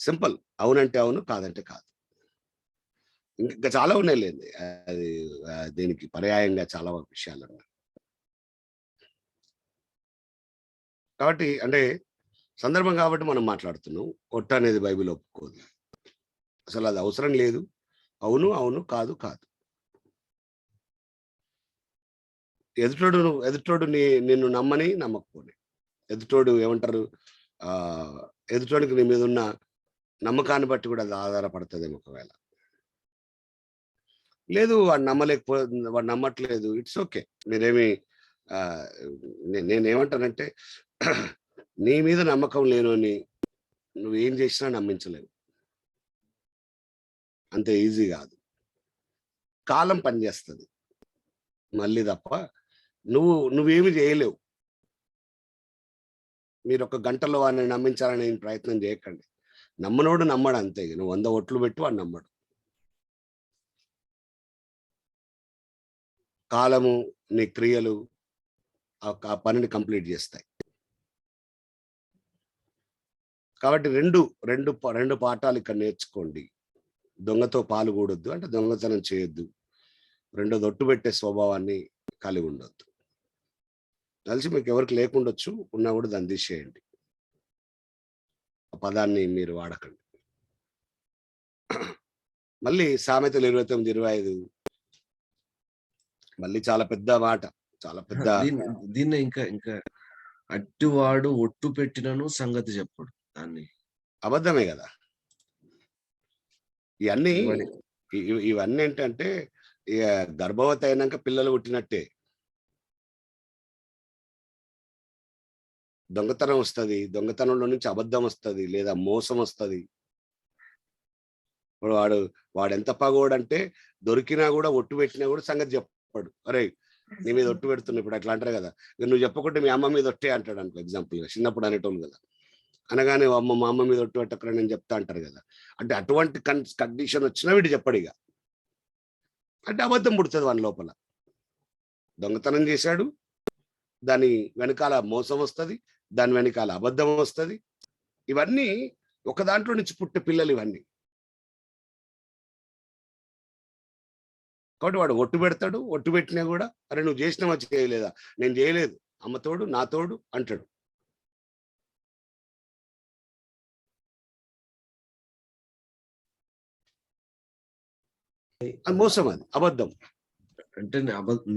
సింపుల్, అవునంటే అవును, కాదంటే కాదు. ఇంకా చాలా ఉన్నాయి లేండి, అది దీనికి పర్యాయంగా చాలా విషయాలు ఉన్నాయి. కాబట్టి అంటే సందర్భం కాబట్టి మనం మాట్లాడుతున్నాం. ఒట్టు అనేది బైబిల్ ఒప్పుకోదు, అసలు అది అవసరం లేదు. అవును అవును, కాదు కాదు. ఎదుటోడు నిన్ను నమ్మని నమ్మకపోని, ఎదుటోడు ఏమంటారు, ఎదుటోడికి నీ మీద ఉన్న నమ్మకాన్ని బట్టి కూడా అది ఆధారపడుతుంది. ఒకవేళ లేదు వాడు వాడు నమ్మట్లేదు, ఇట్స్ ఓకే. నేనేమి నేనేమంటానంటే, నీ మీద నమ్మకం లేనోని నువ్వేం చేసినా నమ్మించలేవు. అంత ఈజీ కాదు. కాలం పనిచేస్తుంది మళ్ళీ తప్ప నువ్వేమి చేయలేవు. మీరు ఒక గంటలో వాడిని నమ్మించాలని ప్రయత్నం చేయకండి. నమ్మనోడు నమ్మడు అంతే. నువ్వు 100 ఒట్లు పెట్టు, వాడు నమ్మడు. కాలము, నీ క్రియలు, ఆ పనిని కంప్లీట్ చేస్తాయి. కాబట్టి రెండు పాఠాలు ఇక్కడ నేర్చుకోండి. దొంగతో పాలుగూడొద్దు అంటే దొంగతనం చేయొద్దు. రెండోది ఒట్టు పెట్టే స్వభావాన్ని కలిగి ఉండొద్దు. కలిసి మీకు ఎవరికి లేకుండొచ్చు, ఉన్నా కూడా దాన్ని తీసేయండి. ఆ పదాన్ని మీరు వాడకండి. మళ్ళీ సామెతలు 29:25 మళ్ళీ చాలా పెద్ద మాట, చాలా పెద్ద దీన్ని ఇంకా అట్టివాడు ఒట్టు పెట్టినను సంగతి చెప్పడు. దాన్ని అబద్ధమే కదా ఇవన్నీ ఏంటంటే ఇక గర్భవతి అయినాక పిల్లలు పుట్టినట్టే. దొంగతనం వస్తుంది, దొంగతనంలో నుంచి అబద్ధం వస్తుంది, లేదా మోసం వస్తుంది. ఇప్పుడు వాడు ఎంత పగోడంటే దొరికినా కూడా ఒట్టు పెట్టినా కూడా సంగతి చెప్పాడు. అరే నీ మీద ఒట్టు పెడుతున్నా, ఇప్పుడు అట్లా అంటారు కదా, నువ్వు చెప్పకుంటే మీ అమ్మ మీద ఒట్టే అంటాడు అనుకో. ఎగ్జాంపుల్గా చిన్నప్పుడు అనేటోళ్ళు కదా, అనగానే మా అమ్మ మీద ఒట్టు పెట్టక్కడ నేను చెప్తా అంటారు కదా. అంటే అటువంటి కండిషన్ వచ్చినా వీడు చెప్పడు ఇక. అంటే అబద్ధం పుడుతుంది వాని లోపల. దొంగతనం చేశాడు, దాని వెనకాల మోసం వస్తుంది, దాని వెనకాల అబద్ధం వస్తుంది. ఇవన్నీ ఒక దాంట్లో నుంచి పుట్టే పిల్లలు ఇవన్నీ. కాబట్టి వాడు ఒట్టు పెడతాడు, ఒట్టు పెట్టినా కూడా అరే నువ్వు చేసినావా చేయలేదా, నేను చేయలేదు, అమ్మ తోడు నా తోడు అంటాడు. అది మోసం, అది అబద్ధం. అంటే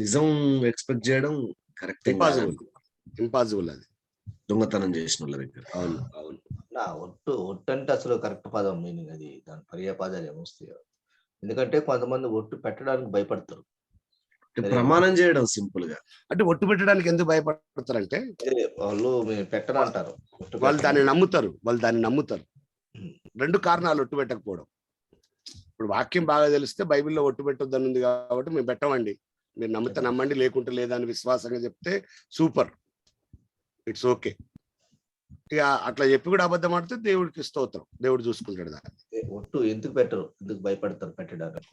నిజం ఎక్స్పెక్ట్ చేయడం కరెక్ట్, ఇంపాసిబుల్ అది దొంగతనం చేసిన వాళ్ళ దగ్గర. అవును అవును. ఒట్టు అంటే అసలు కరెక్ట్ పదం మీనింగ్ అది, దాని పర్యాయ పదాలు ఏమొస్తాయో. ఎందుకంటే కొంతమంది ఒట్టు పెట్టడానికి భయపడతారు. ప్రమాణం చేయడం సింపుల్ గా. అంటే ఒట్టు పెట్టడానికి ఎందుకు భయపడతారంటే వాళ్ళు పెట్టనంటారు, వాళ్ళు దాన్ని నమ్ముతారు. రెండు కారణాలు ఒట్టు పెట్టకపోవడం. ఇప్పుడు వాక్యం బాగా తెలిస్తే బైబిల్లో ఒట్టు పెట్టొద్దని ఉంది కాబట్టి మేము పెట్టమండి, మీరు నమ్మితే నమ్మండి లేకుంటే లేదా అని విశ్వాసంగా చెప్తే సూపర్, ఇట్స్ ఓకే. ఇక అట్లా చెప్పి కూడా అబద్ధం ఆడితే దేవుడికి స్తోత్రం, దేవుడు చూసుకుంటాడు దాన్ని. ఒట్టు ఎందుకు పెట్టరు, ఎందుకు భయపడతారు పెట్టడానికి?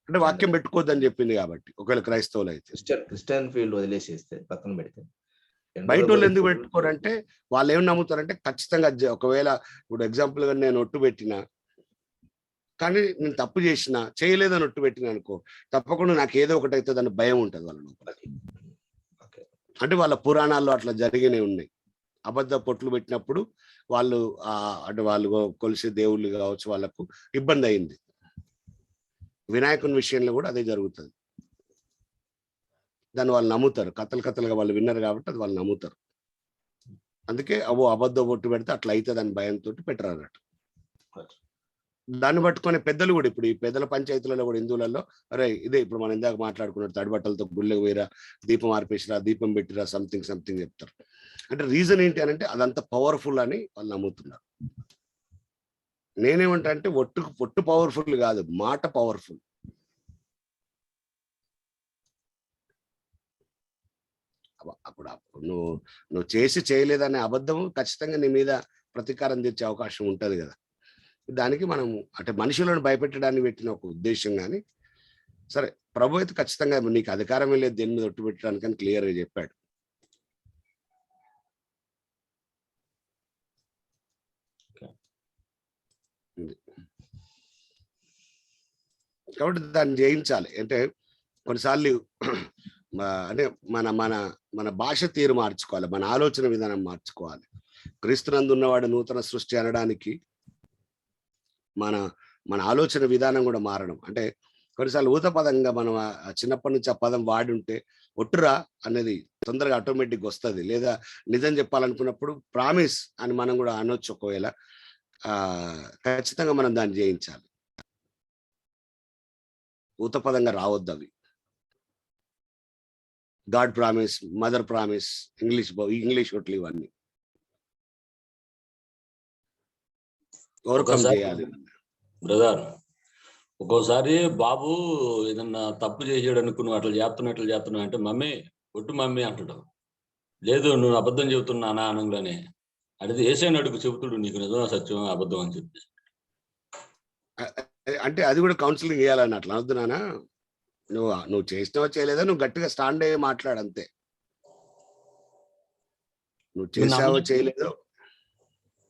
అంటే వాక్యం పెట్టుకోవద్దని చెప్పింది కాబట్టి. ఒకవేళ క్రైస్తవులు అయితే క్రిస్టియన్ ఫీల్డ్ వదిలేసేస్తే పక్కన పెడితే బయట వాళ్ళు ఎందుకు పెట్టుకోరంటే వాళ్ళు ఏం నమ్ముతారంటే ఖచ్చితంగా ఒకవేళ ఇప్పుడు ఎగ్జాంపుల్ గా నేను ఒట్టు పెట్టినా కానీ నేను తప్పు చేసినా చేయలేదని ఒట్టు పెట్టినా అనుకో, తప్పకుండా నాకు ఏదో ఒకటి అవుతుంది అని భయం ఉంటుంది వాళ్ళ లోపల. అంటే వాళ్ళ పురాణాల్లో అట్లా జరిగినవి ఉన్నాయి. అబద్ధ పొట్లు పెట్టినప్పుడు వాళ్ళు అంటే వాళ్ళు కొలిసే దేవుళ్ళు కావచ్చు, వాళ్ళకు ఇబ్బంది అయింది. వినాయకుని విషయంలో కూడా అదే జరుగుతుంది. దాన్ని వాళ్ళు నమ్ముతారు, కథలుగా వాళ్ళు విన్నారు కాబట్టి అది వాళ్ళు నమ్ముతారు. అందుకే అబద్ధం ఒట్టు పెడితే అట్లా అవుతుంది అని భయంతో పెట్టరు అన్నట్టు. దాన్ని పట్టుకునే పెద్దలు కూడా ఇప్పుడు ఈ పెద్దల పంచాయతీలలో కూడా హిందువులలో అరే ఇదే ఇప్పుడు మనం ఇందాక మాట్లాడుకున్నట్టు తడిబట్టలతో గుళ్ళకు పోయిరా, దీపం ఆర్పేసిరా, దీపం పెట్టిరా, సంథింగ్ చెప్తారు. అంటే రీజన్ ఏంటి అని అంటే అదంతా పవర్ఫుల్ అని వాళ్ళు నమ్ముతున్నారు. నేనేమంటా అంటే ఒట్టు పవర్ఫుల్ కాదు, మాట పవర్ఫుల్. అప్పుడు నువ్వు చేయలేదనే అబద్ధం ఖచ్చితంగా నీ మీద ప్రతీకారం తెచ్చే అవకాశం ఉంటుంది కదా. దానికి మనం అంటే మనుషులను భయపెట్టడానికి పెట్టిన ఒక ఉద్దేశం. కానీ సరే, ప్రభు అయితే ఖచ్చితంగా నీకు అధికారమే లేదు దేని మీద ఒట్టు పెట్టడానికి అని క్లియర్గా చెప్పాడు. కాబట్టి దాన్ని జయించాలి. అంటే కొన్నిసార్లు అంటే మన భాష తీరు మార్చుకోవాలి, మన ఆలోచన విధానం మార్చుకోవాలి. క్రీస్తునందు ఉన్నవాడు నూతన సృష్టి అనడానికి మన ఆలోచన విధానం కూడా మారడం. అంటే కొన్నిసార్లు ఊత పదంగా మనం చిన్నప్పటి నుంచి ఆ పదం వాడి ఉంటే ఒట్టురా అనేది తొందరగా ఆటోమేటిక్ వస్తుంది. లేదా నిజం చెప్పాలనుకున్నప్పుడు ప్రామిస్ అని మనం కూడా అనొచ్చు. ఒకవేళ ఖచ్చితంగా మనం దాన్ని జయించాలి. ఊత పదంగా రావద్దు అవి. God promise, mother promise, English ఒట్లు ఇవన్నీ ఓవర్కమ్ చేయాలి. బ్రదర్, ఒక్కోసారి బాబు ఏదన్నా తప్పు చేసాడు అనుకో, నువ్వు అట్లా చేస్తున్నావు అంటే మమ్మీ ఒట్టు మమ్మీ అంటాడు. లేదు నువ్వు అబద్ధం చెబుతున్నానా అనగానే అడిగితే ఏసైనా అడుగు చెబుతుడు నీకు నిజం సత్యం అబద్ధం అని చెప్పి. అంటే అది కూడా కౌన్సిలింగ్ చేయాలని అట్లా అవుతున్నానా. నువ్వు చేసినావో చేయలేదో నువ్వు గట్టిగా స్టాండ్ అయ్యి మాట్లాడు అంతే. నువ్వు చేసావో చేయలేదో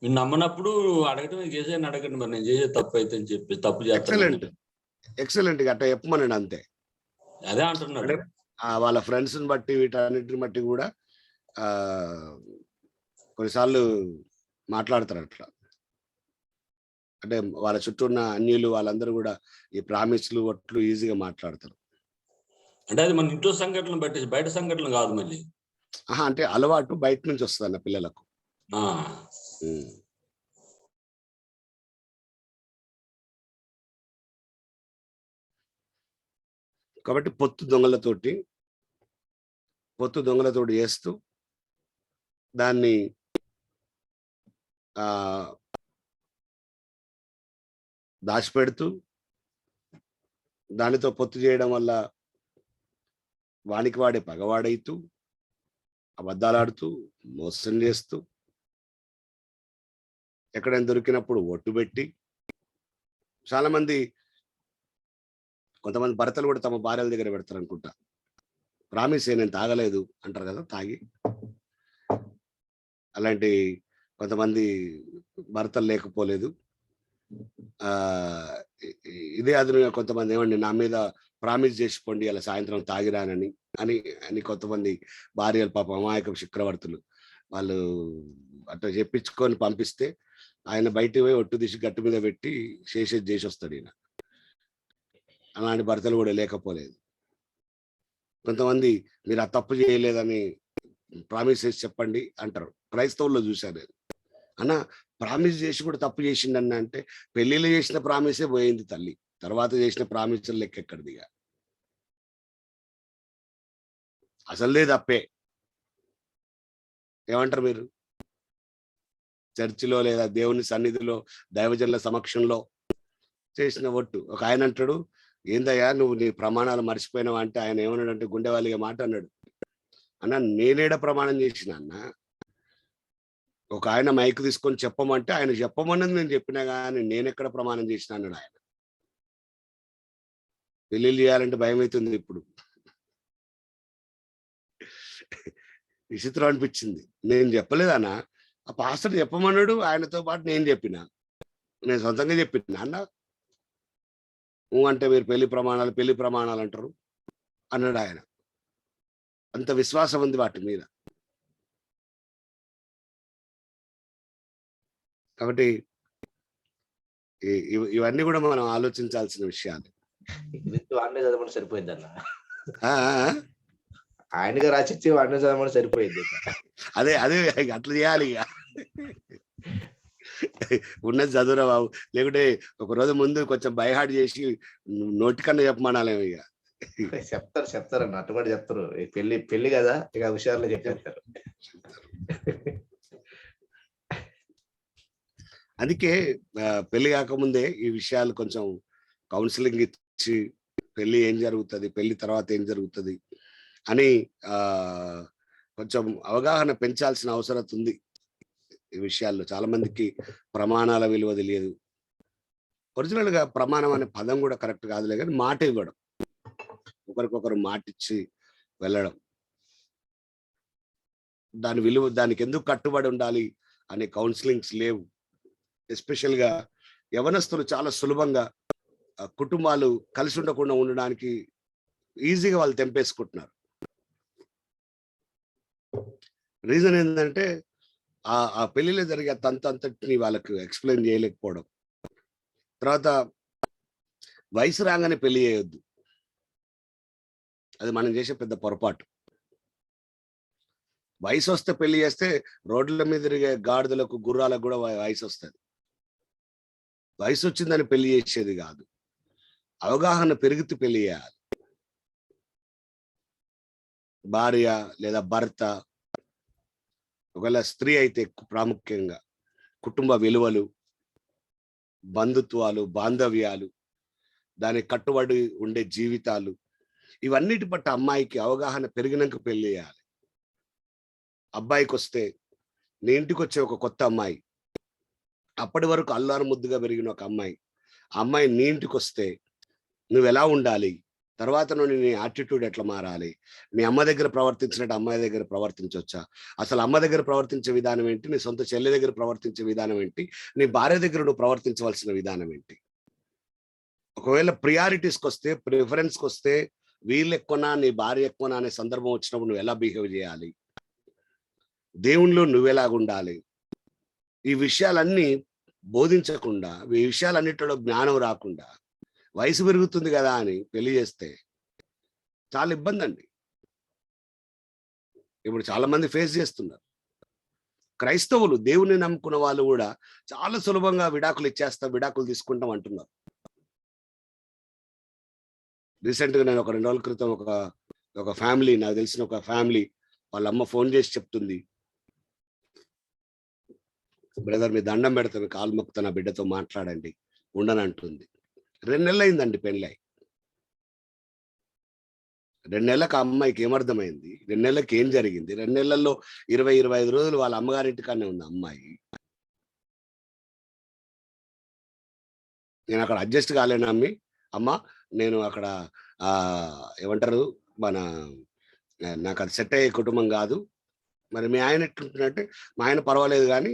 మీరు నమ్మనప్పుడు అడగటం చేసేది అడగండి, మరి నేను చేసే తప్పు అయితే అని చెప్పి తప్పు చేస్తాను. ఎక్సలెంట్ అట్లా చెప్పమనండి అంతే. అదే అంటున్నాడు. వాళ్ళ ఫ్రెండ్స్ని బట్టి వీటన్నిటిని బట్టి కూడా కొన్నిసార్లు మాట్లాడతారు అట్లా. అంటే వాళ్ళ చుట్టూ ఉన్న అన్యులు వాళ్ళందరూ కూడా ఈ ప్రామిస్లు ఒట్లు ఈజీగా మాట్లాడతారు. అంటే అది మన ఇంట్లో సంఘటనలు బట్టి, బయట సంఘటనలు కాదు మళ్ళీ. అంటే అలవాటు బయట నుంచి వస్తుంది అన్న పిల్లలకు. కాబట్టి పొత్తు దొంగలతోటి చేస్తూ దాన్ని దాచిపెడుతూ దానితో పొత్తు చేయడం వల్ల వానికి వాడే పగవాడైతూ అబద్ధాలాడుతూ మోసం చేస్తూ ఎక్కడైనా దొరికినప్పుడు ఒట్టు పెట్టి కొంతమంది భర్తలు కూడా తమ భార్యల దగ్గర పెడతారు అనుకుంటా. ప్రామిస్ నేను తాగలేదు అంటారు కదా, తాగి. అలాంటి కొంతమంది భర్తలు లేకపోలేదు. ఇదే అదునుగా కొంతమంది ఏమండి నా మీద ప్రామిస్ చేసిపోండి అలా సాయంత్రం తాగిరానని అని కొంతమంది భార్యలు పాపం అమాయక చక్రవర్తులు వాళ్ళు అట్లా చెప్పించుకొని పంపిస్తే ఆయన బయటికి పోయి ఒట్టు తీసి గట్టు మీద పెట్టి చేసి వస్తాడు ఈయన. అలాంటి భర్తలు కూడా లేకపోలేదు. కొంతమంది మీరు ఆ తప్పు చేయలేదని ప్రామిస్ చేసి చెప్పండి అంటారు. క్రైస్తవుల్లో చూశాను నేను. అన్న ప్రామిస్ చేసి కూడా తప్పు చేసిండన్న అంటే పెళ్లిలో చేసిన ప్రామిసే పోయింది తల్లి, తర్వాత చేసిన ప్రామిస్ లెక్క ఎక్కడిదిగా. అసలే తప్పే. ఏమంటారు మీరు? చర్చిలో లేదా దేవుని సన్నిధిలో దైవజనుల సమక్షంలో చేసిన ఒట్టు. ఒక ఆయన అంటాడు, ఏందయ్యా నువ్వు నీ ప్రమాణాలు మర్చిపోయినావా అంటే ఆయన ఏమన్నాడంటే గుండెవాలిగా మాట అన్నాడు, అన్న నేనేడ ప్రమాణం చేసిన అన్న, ఒక ఆయన మైక్ తీసుకొని చెప్పమంటే ఆయన చెప్పమన్నది నేను చెప్పినా కానీ నేనెక్కడ ప్రమాణం చేసిన అన్నాడు ఆయన. పెళ్ళిళ్ళు చేయాలంటే భయం అవుతుంది ఇప్పుడు. విచిత్రం అనిపించింది. నేను చెప్పలేదన్నా, ఆ పాస్టర్ చెప్పమన్నాడు, ఆయనతో పాటు నేను చెప్పిన, నేను సొంతంగా చెప్పిన అన్న. అంటే మీరు పెళ్లి ప్రమాణాలు అంటారు అన్నాడు ఆయన. అంత విశ్వాసం ఉంది వాటి మీద. కాబట్టి ఇవన్నీ కూడా మనం ఆలోచించాల్సిన విషయాలు. వాడినే చదవమని సరిపోయింది అన్న. ఆయనగా రాసిచ్చి వాడినే చదవమని సరిపోయింది. అదే అట్లా చేయాలి ఇక. ఉన్నది చదువురా బాబు, లేకుంటే ఒక రోజు ముందు కొంచెం బైహార్డ్ చేసి నోటికన్నా చెప్పమనాలేమో ఇక. చెప్తారు అన్న, అటు కూడా చెప్తారు. పెళ్లి కదా ఇక విషయాల్లో చెప్పేస్తారు. అందుకే పెళ్లి కాకముందే ఈ విషయాలు కొంచెం కౌన్సిలింగ్ ఇచ్చి పెళ్లి ఏం జరుగుతుంది, పెళ్లి తర్వాత ఏం జరుగుతుంది అని కొంచెం అవగాహన పెంచాల్సిన అవసరం ఉంది. ఈ విషయాల్లో చాలా మందికి ప్రమాణాల విలువ తెలియదు. ఒరిజినల్ గా ప్రమాణం అనే పదం కూడా కరెక్ట్ కాదులే, కానీ మాట ఇవ్వడం, ఒకరికొకరు మాటిచ్చి వెళ్ళడం, దాని విలువ, దానికి ఎందుకు కట్టుబడి ఉండాలి అనే కౌన్సిలింగ్స్ లేవు. ఎస్పెషల్ గా యవనస్తులు చాలా సులభంగా కుటుంబాలు కలిసి ఉండకుండా ఉండడానికి ఈజీగా వాళ్ళు తెంపేసుకుంటున్నారు. రీజన్ ఏంటంటే ఆ పెళ్లిలో జరిగే తంతటిని వాళ్ళకు ఎక్స్ప్లెయిన్ చేయలేకపోవడం. తర్వాత వయసు రాగానే పెళ్లి చేయొద్దు, అది మనం చేసే పెద్ద పొరపాటు. వయసు వస్తే పెళ్లి చేస్తే రోడ్ల మీద తిరిగే గాడిదలకు గుర్రాలకు కూడా వయసు వస్తుంది. వయసు వచ్చిందని పెళ్లి చేసేది కాదు, అవగాహన పెరిగితే పెళ్లి చేయాలి. భార్య లేదా భర్త, ఒకవేళ స్త్రీ అయితే ప్రాముఖ్యంగా కుటుంబ విలువలు, బంధుత్వాలు, బాంధవ్యాలు, దానికి కట్టుబడి ఉండే జీవితాలు, ఇవన్నిటి పట్ల అమ్మాయికి అవగాహన పెరిగినాక పెళ్లి చేయాలి. అబ్బాయికి వస్తే నీ ఇంటికి వచ్చే ఒక కొత్త అమ్మాయి, అప్పటి వరకు అల్లారు ముద్దుగా పెరిగిన ఒక అమ్మాయి, ఆ అమ్మాయి నీ ఇంటికి వస్తే నువ్వు ఎలా ఉండాలి, తర్వాత నుండి నీ యాటిట్యూడ్ ఎట్లా మారాలి, మీ అమ్మ దగ్గర ప్రవర్తించినట్టు అమ్మాయి దగ్గర ప్రవర్తించవచ్చా, అసలు అమ్మ దగ్గర ప్రవర్తించే విధానం ఏంటి, నీ సొంత చెల్లి దగ్గర ప్రవర్తించే విధానం ఏంటి, నీ భార్య దగ్గర నువ్వు ప్రవర్తించవలసిన విధానం ఏంటి. ఒకవేళ ప్రియారిటీస్కి వస్తే, ప్రిఫరెన్స్కి వస్తే, వీళ్ళు ఎక్కువనా నీ భార్య ఎక్కువనా అనే సందర్భం వచ్చినప్పుడు నువ్వు ఎలా బిహేవ్ చేయాలి, దేవునిలో నువ్వెలాగుండాలి, ఈ విషయాలన్నీ బోధించకుండా, ఈ విషయాలన్నిటిలో జ్ఞానం రాకుండా వయసు పెరుగుతుంది కదా అని పెళ్లి చేస్తే చాలా ఇబ్బంది అండి. ఇప్పుడు చాలా మంది ఫేస్ చేస్తున్నారు. క్రైస్తవులు, దేవుని నమ్ముకున్న వాళ్ళు కూడా చాలా సులభంగా విడాకులు ఇచ్చేస్తాం, విడాకులు తీసుకుంటాం అంటున్నారు. రీసెంట్ గా నేను ఒక 2 రోజుల క్రితం ఒక ఫ్యామిలీ, నాకు తెలిసిన ఒక ఫ్యామిలీ, వాళ్ళ అమ్మ ఫోన్ చేసి చెప్తుంది, బ్రదర్ మీ దండం పెడతాను, కాలు మొక్కుతా, నా బిడ్డతో మాట్లాడండి, ఉండనంటుంది. 2 నెలలు అయిందండి పెళ్ళై. 2 నెలలకు ఆ అమ్మాయికి ఏమర్థమైంది, 2 నెలలకు ఏం జరిగింది, 2 నెలల్లో 20-25 రోజులు వాళ్ళ అమ్మగారింటికానే ఉంది అమ్మాయి. నేను అక్కడ అడ్జస్ట్ కాలేను అమ్మ, నేను అక్కడ ఏమంటారు మన నాకు అది సెట్ అయ్యే కుటుంబం కాదు. మరి మీ ఆయన ఎట్లుంటున్నట్టే, మా ఆయన పర్వాలేదు కానీ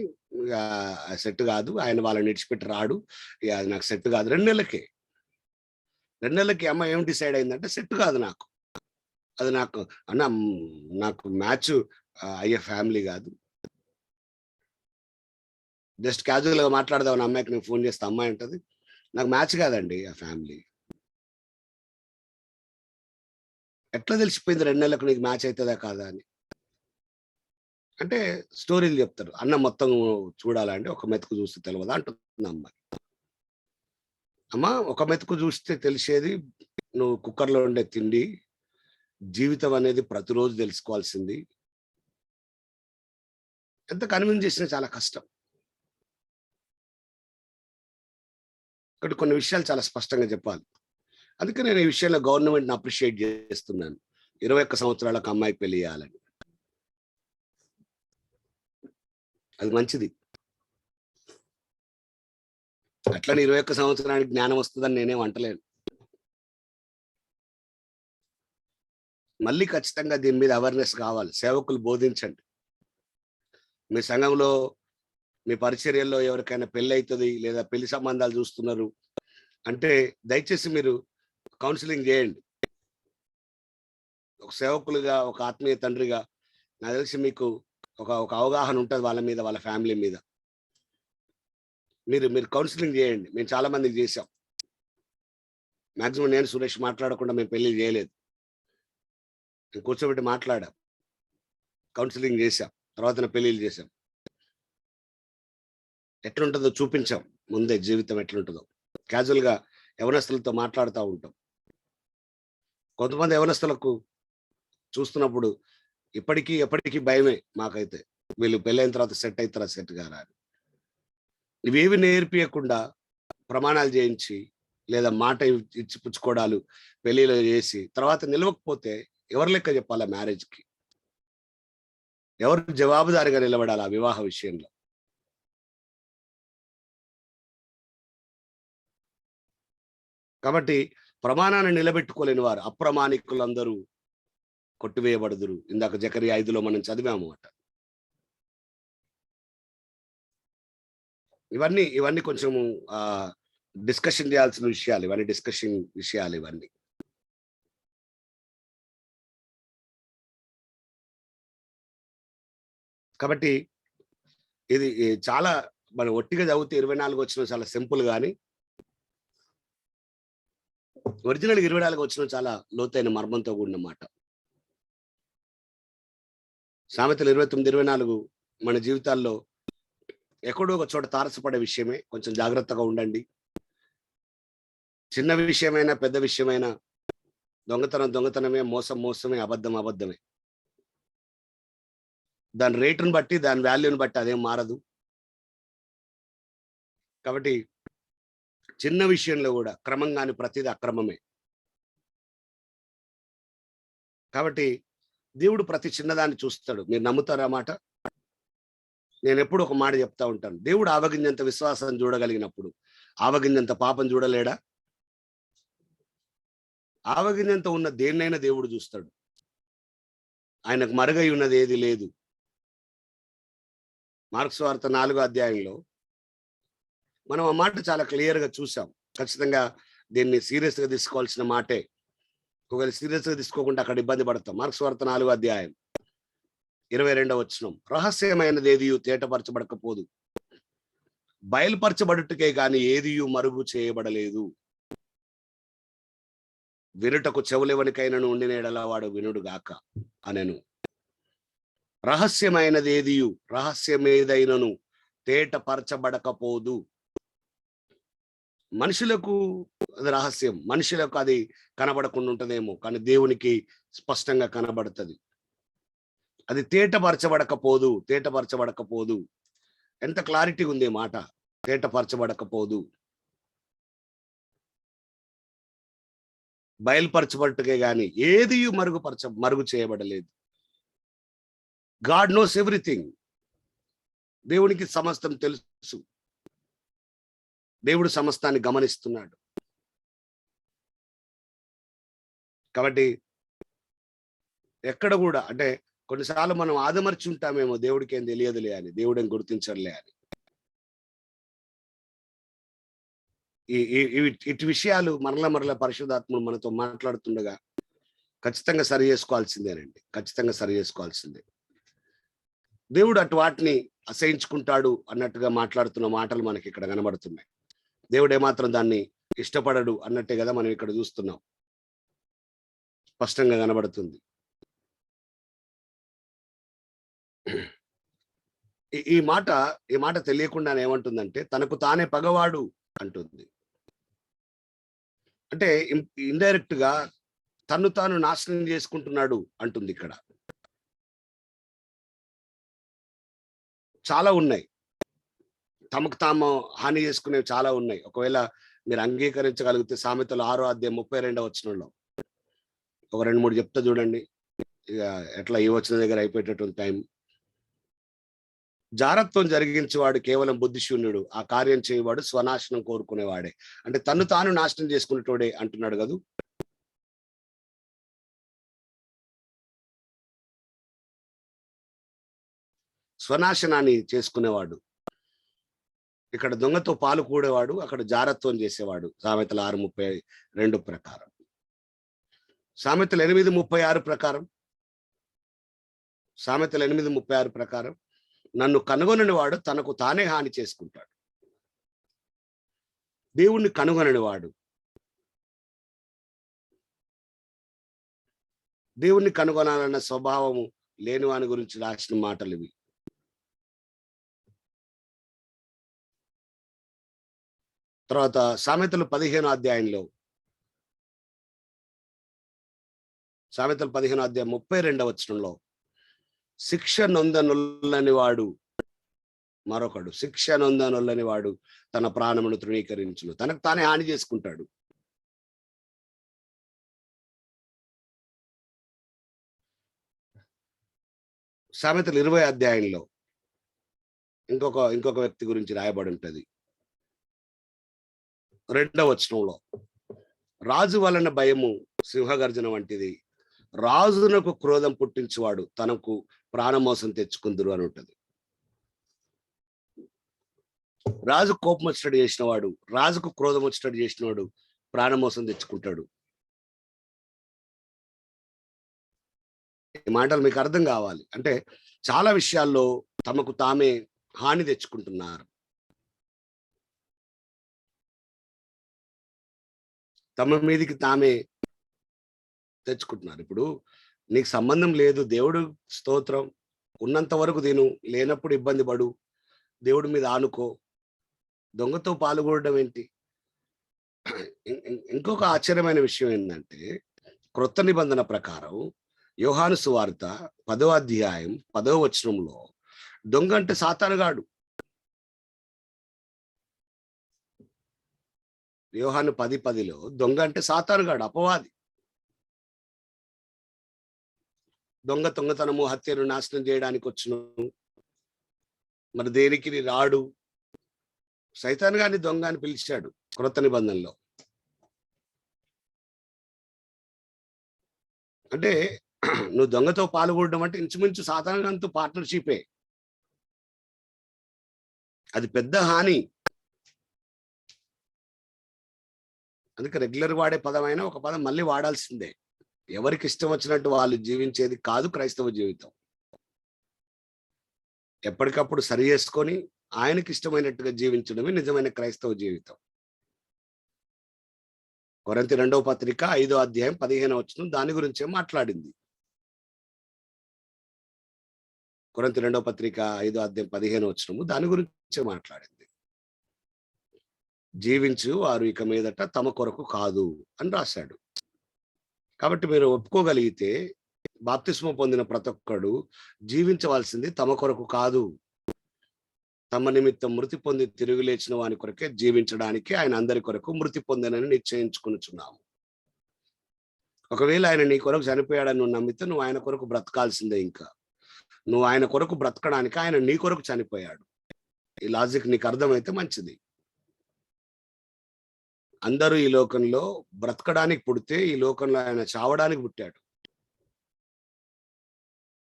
సెట్ కాదు, ఆయన వాళ్ళని విడిచిపెట్టి రాడు, అది నాకు సెట్ కాదు. 2 నెలలకే 2 నెలలకి అమ్మ ఏం డిసైడ్ అయిందంటే సెట్ కాదు నాకు, అది నాకు అన్న నాకు మ్యాచ్ అయ్యే ఫ్యామిలీ కాదు. జస్ట్ క్యాజువల్ గా మాట్లాడదామని అమ్మాయికి నేను ఫోన్ చేస్తే అమ్మాయి అంటది నాకు మ్యాచ్ కాదండి ఆ ఫ్యామిలీ. ఎట్లా తెలిసిపోయింది 2 నెలలకు నీకు మ్యాచ్ అవుతుందా కాదా అని? అంటే స్టోరీలు చెప్తారు, అన్న మొత్తం చూడాలంటే ఒక మెతుకు చూస్తే తెలియదా అంటుంది అమ్మాయి. అమ్మ ఒక మెతుకు చూస్తే తెలిసేది నువ్వు కుక్కర్లో ఉండే తిండి, జీవితం అనేది ప్రతిరోజు తెలుసుకోవాల్సింది. ఎంత కన్విన్స్ చేసినా చాలా కష్టం. కొన్ని విషయాలు చాలా స్పష్టంగా చెప్పాలి. అందుకే నేను ఈ విషయంలో గవర్నమెంట్ని అప్రిషియేట్ చేస్తున్నాను. 21 సంవత్సరాలకు అమ్మాయికి పెళ్లి చేయాలని, అది మంచిది. అట్లని 21 సంవత్సరానికి జ్ఞానం వస్తుందని నేనేం అంటలేను. మళ్ళీ ఖచ్చితంగా దీని మీద అవేర్నెస్ కావాలి. సేవకులు బోధించండి. మీ సంఘంలో, మీ పరిచర్యల్లో ఎవరికైనా పెళ్లి అవుతుంది లేదా పెళ్లి సంబంధాలు చూస్తున్నారు అంటే దయచేసి మీరు కౌన్సిలింగ్ చేయండి. ఒక సేవకులుగా, ఒక ఆత్మీయ తండ్రిగా నాకు తెలిసి మీకు ఒక అవగాహన ఉంటుంది వాళ్ళ మీద, వాళ్ళ ఫ్యామిలీ మీద. మీరు కౌన్సిలింగ్ చేయండి. మేము చాలా మందికి చేసాం. మాక్సిమం నేను సురేష్ మాట్లాడకుండా మేము పెళ్లి చేయలేదు. మేము కూర్చోబెట్టి మాట్లాడాం, కౌన్సిలింగ్ చేశాం, తర్వాత పెళ్లిళ్ళు చేశాం. ఎట్లుంటుందో చూపించాం ముందే, జీవితం ఎట్లుంటుందో. క్యాజువల్గా యవనస్తులతో మాట్లాడుతూ ఉంటాం. కొంతమంది యవనస్తులకు చూస్తున్నప్పుడు ఎప్పటికీ భయమే మాకైతే, వీళ్ళు పెళ్ళైన తర్వాత సెట్ అవుతారా సెట్ కారా అని. ఇవేవి నేర్పియకుండా ప్రమాణాలు చేయించి లేదా మాట ఇచ్చి పుచ్చుకోవడాలు పెళ్లిలో చేసి తర్వాత నిలవకపోతే ఎవరు లెక్క చెప్పాలా మ్యారేజ్కి? ఎవరు జవాబుదారిగా నిలబడాలి ఆ వివాహ విషయంలో? కాబట్టి ప్రమాణాన్ని నిలబెట్టుకోలేని వారు, అప్రమాణికులందరూ కొట్టివేయబడుదురు. ఇందాక జకరియా 5లో మనం చదివాము అట. ఇవన్నీ కొంచెం డిస్కషన్ చేయాల్సిన విషయాలు, ఇవన్నీ డిస్కషన్ విషయాలు ఇవన్నీ. కాబట్టి ఇది చాలా మనం ఒట్టిగా చదివితే 24 వచ్చిన చాలా సింపుల్ కానీ ఒరిజినల్ 24 వచ్చిన చాలా లోతైన మర్మంతో కూడిన మాట. సామెతలు 29-24 మన జీవితాల్లో ఎక్కడో ఒక చోట తారసపడే విషయమే. కొంచెం జాగ్రత్తగా ఉండండి. చిన్న విషయమైనా పెద్ద విషయమైనా, దొంగతనమే, మోసమే, అబద్ధమే. దాని రేటును బట్టి, దాని వాల్యూని బట్టి అదేం మారదు. కాబట్టి చిన్న విషయంలో కూడా క్రమంగాని ప్రతిదీ అక్రమమే. కాబట్టి దేవుడు ప్రతి చిన్నదాన్ని చూస్తాడు. మీరు నమ్ముతారా మాట? నేను ఎప్పుడు ఒక మాట చెప్తా ఉంటాను, దేవుడు ఆవగింజంత విశ్వాసం చూడగలిగినప్పుడు ఆవగింజంత పాపం చూడలేడా? ఆవగింజంత ఉన్న దేన్నైనా దేవుడు చూస్తాడు. ఆయనకు మరుగై ఉన్నది ఏది లేదు. మార్క్స్ వార్త 4వ అధ్యాయంలో మనం ఆ మాట చాలా క్లియర్గా చూసాం. ఖచ్చితంగా దీన్ని సీరియస్గా తీసుకోవాల్సిన మాటే. ఒకవేళ సీరియస్గా తీసుకోకుండా అక్కడ ఇబ్బంది పడతాం. మార్క్స్ వార్త 4వ అధ్యాయం 22వ వచనం, రహస్యమైనది ఏదియు తేటపరచబడకపోదు, బయలుపరచబడుటకే గాని ఏదియు మరుగు చేయబడలేదు. వినుటకు చెవులెవనికైనను ఉండిన ఎడల వాడు వినుడు గాక అనెను. రహస్యమైనది ఏదియు, రహస్యమేదైనను తేటపరచబడకపోదు. మనుషులకు అది రహస్యం, మనుషులకు అది కనబడకుండా ఉంటుందేమో, కానీ దేవునికి స్పష్టంగా కనబడుతుంది. అది తేటపరచబడకపోదు, తేటపరచబడకపోదు. ఎంత క్లారిటీ ఉంది మాట, తేటపరచబడకపోదు. బయలుపరచబట్టుకే గాని ఏది మరుగు చేయబడలేదు. God knows everything. దేవునికి సమస్తం తెలుసు. దేవుడు సమస్తాన్ని గమనిస్తున్నాడు. కాబట్టి ఎక్కడ కూడా అంటే కొన్నిసార్లు మనం ఆదమర్చి ఉంటామేమో, దేవుడికి ఏం తెలియదులే అని, దేవుడేం గుర్తించర్లే అని. ఇటు విషయాలు మరల పరిశుద్ధాత్ముడు మనతో మాట్లాడుతుండగా ఖచ్చితంగా సరి చేసుకోవాల్సిందేనండి, ఖచ్చితంగా సరి చేసుకోవాల్సిందే. దేవుడు అటు వాటిని అసహించుకుంటాడు అన్నట్టుగా మాట్లాడుతున్న మాటలు మనకి ఇక్కడ కనబడుతున్నాయి. దేవుడు ఏమాత్రం దాన్ని ఇష్టపడడు అన్నట్టే కదా మనం ఇక్కడ చూస్తున్నాం, స్పష్టంగా కనబడుతుంది. ఈ మాట తెలియకుండానే ఏమంటుందంటే తనకు తానే పగవాడు అంటుంది. అంటే ఇండైరెక్ట్ గా తను తాను నాశనం చేసుకుంటున్నాడు అంటుంది. ఇక్కడ చాలా ఉన్నాయి, తమకు తాము హాని చేసుకునేవి చాలా ఉన్నాయి. ఒకవేళ మీరు అంగీకరించగలిగితే సామెతలు 6వ అధ్యాయం 32వ వచనంలో ఒక 2-3 చెప్తా చూడండి. ఇక ఎట్లా ఈ వచనం దగ్గర అయిపోయేటటువంటి టైం. జారత్వం జరిగించేవాడు కేవలం బుద్ధిశూన్యుడు, ఆ కార్యం చేయవాడు స్వనాశనం కోరుకునేవాడే. అంటే తను తాను నాశనం చేసుకునేటోడే అంటున్నాడు కదూ. స్వనాశనాన్ని చేసుకునేవాడు. ఇక్కడ దొంగతో పాలు కూడేవాడు, అక్కడ జారత్వం చేసేవాడు. సామెతల 6:32 ప్రకారం, సామెతలు 8:36 ప్రకారం, సామెతలు 8:36 ప్రకారం నన్ను కనుగొనని వాడు తనకు తానే హాని చేసుకుంటాడు. దేవుణ్ణి కనుగొనని వాడు, దేవుణ్ణి కనుగొనాలన్న స్వభావము లేని వాని గురించి రాసిన మాటలు ఇవి. తర్వాత సామెతలు 15వ అధ్యాయంలో, సామెతలు 15వ అధ్యాయం 32వ వచనంలో, శిక్ష నొందనొల్లని వాడు మరొకడు, శిక్ష నొందనొల్లని వాడు తన ప్రాణమును తృణీకరించును, తనకు తానే హాని చేసుకుంటాడు. సామెతలు 20వ అధ్యాయంలో ఇంకొక వ్యక్తి గురించి రాయబడి ఉంటది. 2వ వచనంలో, రాజు వలన భయము సింహగర్జన వంటిది, రాజునకు క్రోధం పుట్టించువాడు తనకు ప్రాణమోసం తెచ్చుకుందరు అని ఉంటది. రాజు కోపం వచ్చేటట్టు చేసిన వాడు, రాజుకు క్రోధం వచ్చేటట్టు చేసిన వాడు ప్రాణమోసం తెచ్చుకుంటాడు. ఈ మాటలు మీకు అర్థం కావాలి. అంటే చాలా విషయాల్లో తమకు తామే హాని తెచ్చుకుంటున్నారు, తమ మీదికి తామే తెచ్చుకుంటున్నారు. ఇప్పుడు నీకు సంబంధం లేదు, దేవుడు స్తోత్రం, ఉన్నంత వరకు తిను, లేనప్పుడు ఇబ్బంది పడు, దేవుడి మీద ఆనుకో. దొంగతో పాల్గొనడం ఏంటి? ఇంకొక ఆశ్చర్యమైన విషయం ఏంటంటే, క్రొత్త నిబంధన ప్రకారం యోహాను సువార్త 10వ అధ్యాయం 10వ వచనంలో దొంగ అంటే సాతానుగాడు. యోహాను 10:10లో దొంగ అంటే సాతానుగాడు, అపవాది. దొంగతనము, హత్యను, నాశనం చేయడానికి వచ్చును, మరి దేనికి రాడు. సైతాను గాని దొంగ అని పిలిచాడు క్రొత్త నిబంధనలో. అంటే నువ్వు దొంగతో పాల్గొనడం అంటే ఇంచుమించు సాధారణంతో పార్ట్నర్షిపే. అది పెద్ద హాని. అందుకే రెగ్యులర్ వాడే పదమైన ఒక పదం మళ్ళీ వాడాల్సిందే. ఎవరికి ఇష్టం వచ్చినట్టు వాళ్ళు జీవించేది కాదు క్రైస్తవ జీవితం. ఎప్పటికప్పుడు సరి చేసుకొని ఆయనకి ఇష్టమైనట్టుగా జీవించడమే నిజమైన క్రైస్తవ జీవితం. కొరింథీ 2వ పత్రిక 5వ అధ్యాయం 15వ వచనం దాని గురించే మాట్లాడింది. కొరింథీ 2వ పత్రిక 5వ అధ్యాయం 15వ వచనము దాని గురించే మాట్లాడింది. జీవించు వారు ఇక మీదట తమ కొరకు కాదు అని రాశాడు. కాబట్టి మీరు ఒప్పుకోగలిగితే బాప్తిస్మం పొందిన ప్రతి ఒక్కడు జీవించవలసింది తమ కొరకు కాదు, తమ నిమిత్తం మృతి పొంది తిరిగి లేచిన వాని కొరకే జీవించడానికి ఆయన అందరి కొరకు మృతి పొందనని నిశ్చయించుకునిచున్నాము. ఒకవేళ ఆయన నీ కొరకు చనిపోయాడని నువ్వు నమ్మితే నువ్వు ఆయన కొరకు బ్రతకాల్సిందే. ఇంకా నువ్వు ఆయన కొరకు బ్రతకడానికి ఆయన నీ కొరకు చనిపోయాడు. ఈ లాజిక్ నీకు అర్థమైతే మంచిది. అందరూ ఈ లోకంలో బ్రతకడానికి పుడితే ఈ లోకంలో ఆయన చావడానికి పుట్టాడు.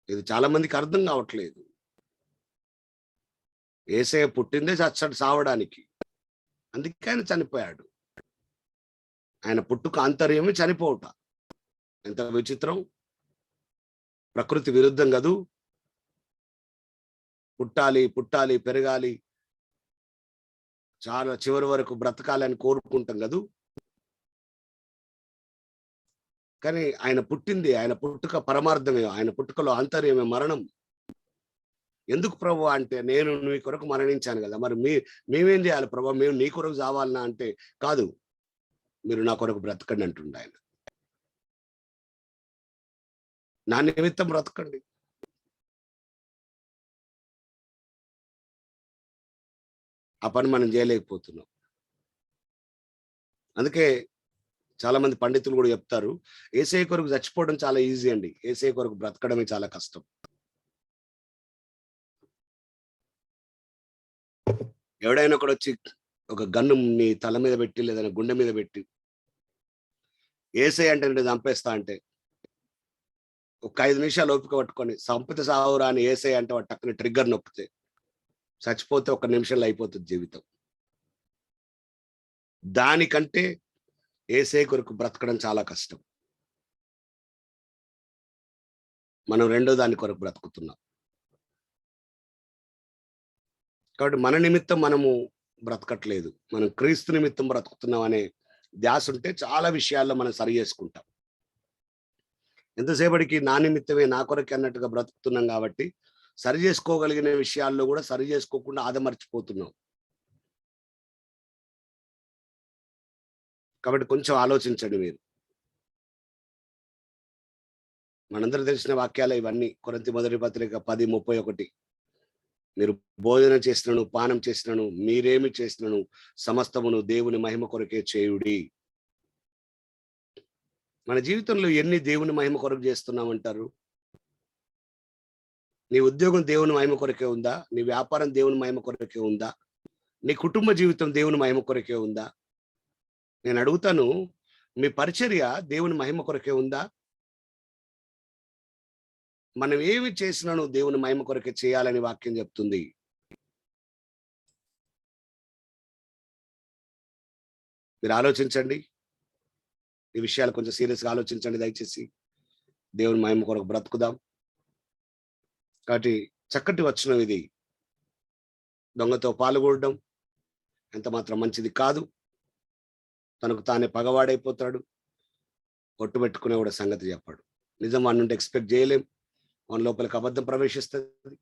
ఇది చాలా మందికి అర్థం కావట్లేదు. యేసయ్య పుట్టిందే చచ్చాడు చావడానికి, అందుకే ఆయన చనిపోయాడు. ఆయన పుట్టుక ఆంతర్యమే చనిపోవట. ఎంత విచిత్రం, ప్రకృతి విరుద్ధం కదూ. పుట్టాలి పుట్టాలి పెరగాలి, చాలా చివరి వరకు బ్రతకాలని కోరుకుంటాం కదూ. కానీ ఆయన పుట్టింది, ఆయన పుట్టుక పరమార్థమే, ఆయన పుట్టుకలో ఆంతర్యమే మరణం. ఎందుకు ప్రభు అంటే నేను నీ కొరకు మరణించాను కదా, మరి మేమేం చేయాలి ప్రభు, మేము నీ కొరకు చావాలనా అంటే కాదు, మీరు నా కొరకు బ్రతకండి అంటుండే ఆయన. నా నిమిత్తం బ్రతకండి. ఆ పని మనం చేయలేకపోతున్నాం. అందుకే చాలా మంది పండితులు కూడా చెప్తారు, యేసయ్య కొరకు చచ్చిపోవడం చాలా ఈజీ అండి, యేసయ్య కొరకు బ్రతకడమే చాలా కష్టం. ఎవడైనా ఒకడు వచ్చి ఒక గన్ను నీ తల మీద పెట్టి లేదా గుండె మీద పెట్టి యేసయ్య అంటే నేను చంపేస్తా అంటే ఒక 5 నిమిషాలు ఓపిక పట్టుకొని సంపద సావురా అని యేసయ్య అంటే వాడు టక్కున ట్రిగ్గర్ నొక్కితే చచ్చిపోతే 1 నిమిషంలో అయిపోతుంది జీవితం. దానికంటే యేసయ్య కొరకు బ్రతకడం చాలా కష్టం. మనం రెండో దాని కొరకు బ్రతుకుతున్నాం. కాబట్టి మన నిమిత్తం మనము బ్రతకట్లేదు, మనం క్రీస్తు నిమిత్తం బ్రతుకుతున్నాం అనే ధ్యాస ఉంటే చాలా విషయాల్లో మనం సరి చేసుకుంటాం. ఎంతసేపటికి నా నిమిత్తమే నా కొరకే అన్నట్టుగా బ్రతుకుతున్నాం కాబట్టి సరి చేసుకోగలిగిన విషయాల్లో కూడా సరి చేసుకోకుండా ఆదమర్చిపోతున్నాం. కాబట్టి కొంచెం ఆలోచించండి మీరు. మనందరూ తెలిసిన వాక్యాలే ఇవన్నీ. కొరింథీ 1వ పత్రిక 10:31. మీరు భోజనం చేసినను పానం చేసినను మీరేమి చేసినను సమస్తమును దేవుని మహిమ కొరకే చేయుడి. మన జీవితంలో ఎన్ని దేవుని మహిమ కొరకు చేస్తున్నామంటారు? నీ ఉద్యోగం దేవుని మహిమ కొరకే ఉందా? నీ వ్యాపారం దేవుని మహిమ కొరకే ఉందా? నీ కుటుంబ జీవితం దేవుని మహిమ కొరకే ఉందా? నేను అడుగుతాను, మీ పరిచర్య దేవుని మహిమ కొరకే ఉందా? మనం ఏమి చేసినాను దేవుని మహిమ కొరకే చేయాలని వాక్యం చెప్తుంది. మీరు ఆలోచించండి, ఈ విషయాలు కొంచెం సీరియస్గా ఆలోచించండి దయచేసి. దేవుని మహిమ కొరకు బ్రతుకుదాం. కాబట్టి చక్కటి వచనం ఇది. దొంగతో పాల్గొనడం ఎంత మాత్రం మంచిది కాదు. తనకు తానే పగవాడైపోతాడు. ఒట్టు పెట్టుకునేవాడు సంగతి చెప్పాడు. నిజం వాడి నుండి ఎక్స్పెక్ట్ చేయలేం. వాని లోపలికి అబద్ధం ప్రవేశిస్తుంది,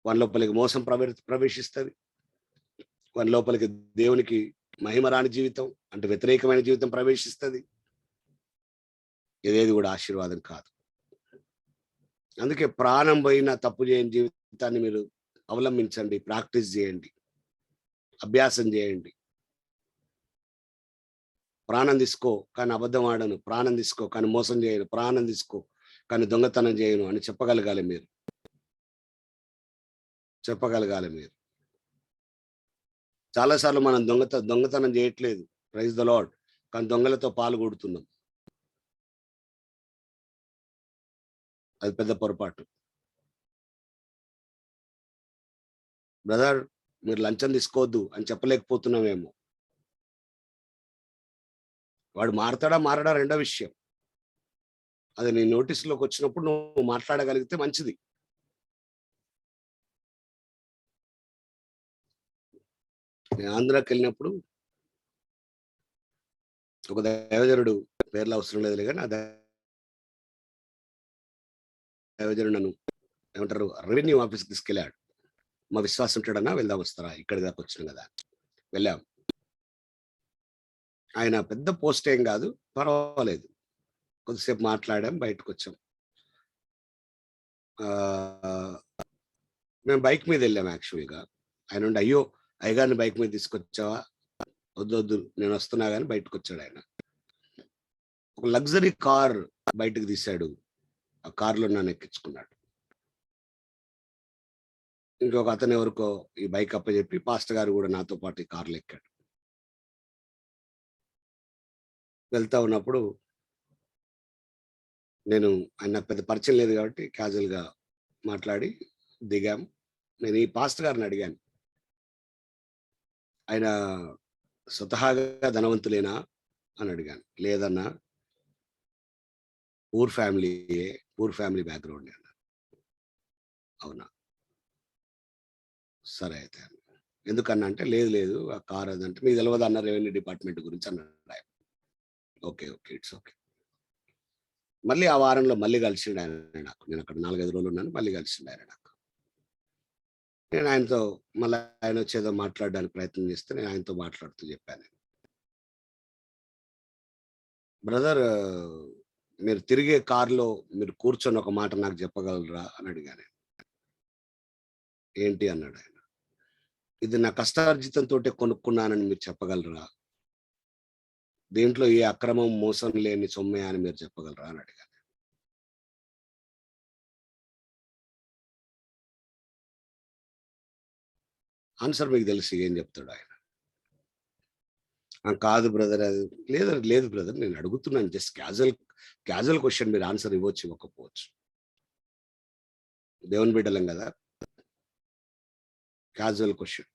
వాని లోపలికి మోసం ప్రవేశిస్తుంది, వాని లోపలికి దేవునికి మహిమ రాని జీవితం అంటే వ్యతిరేకమైన జీవితం ప్రవేశిస్తుంది. ఇదేది కూడా ఆశీర్వాదం కాదు. అందుకే ప్రాణం పోయిన తప్పు చేయని జీవితాన్ని మీరు అవలంబించండి, ప్రాక్టీస్ చేయండి, అభ్యాసం చేయండి. ప్రాణం తీసుకో కానీ అబద్ధం ఆడను, ప్రాణం తీసుకో కానీ మోసం చేయను, ప్రాణం తీసుకో కానీ దొంగతనం చేయను అని చెప్పగలగాలి మీరు. చాలాసార్లు మనం దొంగతనం చేయట్లేదు, ప్రైజ్ ద లార్డ్, కానీ దొంగలతో పాల్గొడుతున్నాం. అది పెద్ద పొరపాటు. బ్రదర్ మీరు లంచం తీసుకోవద్దు అని చెప్పలేకపోతున్నామేమో. వాడు మారడా రెండో విషయం. అది నీ నోటీసులోకి వచ్చినప్పుడు నువ్వు మాట్లాడగలిగితే మంచిది. నేను ఆంధ్రాకి వెళ్ళినప్పుడు ఒక దైవజనుడు, పేర్లు అవసరం లేదులే కానీ, ఆ దైవజనుడు నన్ను ఏమంటారు రెవెన్యూ ఆఫీస్కి తీసుకెళ్ళాడు. మా విశ్వాసం ఉంటాడన్నా వెళ్దాం వస్తారా, ఇక్కడి దాకా వచ్చినాం కదా. వెళ్ళాం. ఆయన పెద్ద పోస్ట్ ఏం కాదు, పర్వాలేదు. కొద్దిసేపు మాట్లాడాం, బయటకు వచ్చాం. మేము బైక్ మీద వెళ్ళాం యాక్చువల్గా. ఆయన ఉండి అయ్యో అయ్యగారిని బైక్ మీద తీసుకొచ్చావా, వద్దు నేను వస్తున్నా కానీ బయటకు వచ్చాడు ఆయన. ఒక లగ్జరీ కార్ బయటకు తీశాడు. ఆ కార్లో నన్ను ఎక్కించుకున్నాడు. ఇంకొక అతను ఎవరికో ఈ బైక్ అప్పచెప్పి పాస్టర్ గారు కూడా నాతో పాటు ఈ కార్లో ఎక్కాడు. వెళ్తా ఉన్నప్పుడు నేను ఆయన నాకు పెద్ద పరిచయం లేదు కాబట్టి క్యాజువల్గా మాట్లాడి దిగాం. నేను ఈ పాస్టర్ గారిని అడిగాను, ఆయన స్వతహాగా ధనవంతులేనా అని అడిగాను. లేదన్నా, పూర్ ఫ్యామిలీ బ్యాక్గ్రౌండ్ అన్న. అవునా, సరే అయితే. ఎందుకన్నా అంటే లేదు ఆ కార్ అదంటే మీకు తెలియదు అన్న, రెవెన్యూ డిపార్ట్మెంట్ గురించి అన్నాడు ఆయన. Okay it's okay. మళ్ళీ ఆ వారంలో మళ్ళీ కలిసిండు ఆయన నాకు. నేను అక్కడ 4-5 రోజులు ఉన్నాను. మళ్ళీ కలిసిండు ఆయన నాకు. నేను ఆయనతో మళ్ళీ ఆయన వచ్చేదో మాట్లాడడానికి ప్రయత్నం చేస్తే నేను ఆయనతో మాట్లాడుతూ చెప్పాను, బ్రదర్ మీరు తిరిగే కారులో మీరు కూర్చొని ఒక మాట నాకు చెప్పగలరా అని అడిగాను. ఏంటి అన్నాడు ఆయన. ఇది నా కష్టార్జితంతో కొనుక్కున్నానని మీరు చెప్పగలరా, దీంట్లో ఏ అక్రమం మోసం లేని సొమ్మే అని మీరు చెప్పగలరా అని అడిగాను. ఆన్సర్ మీకు తెలిసి ఏం చెప్తాడు ఆయన. కాదు బ్రదర్, అది లేదు బ్రదర్, నేను అడుగుతున్నాను జస్ట్ క్యాజువల్ క్వశ్చన్, మీరు ఆన్సర్ ఇవ్వచ్చు ఇవ్వకపోవచ్చు, దేవుని బిడ్డలం కదా, క్యాజువల్ క్వశ్చన్.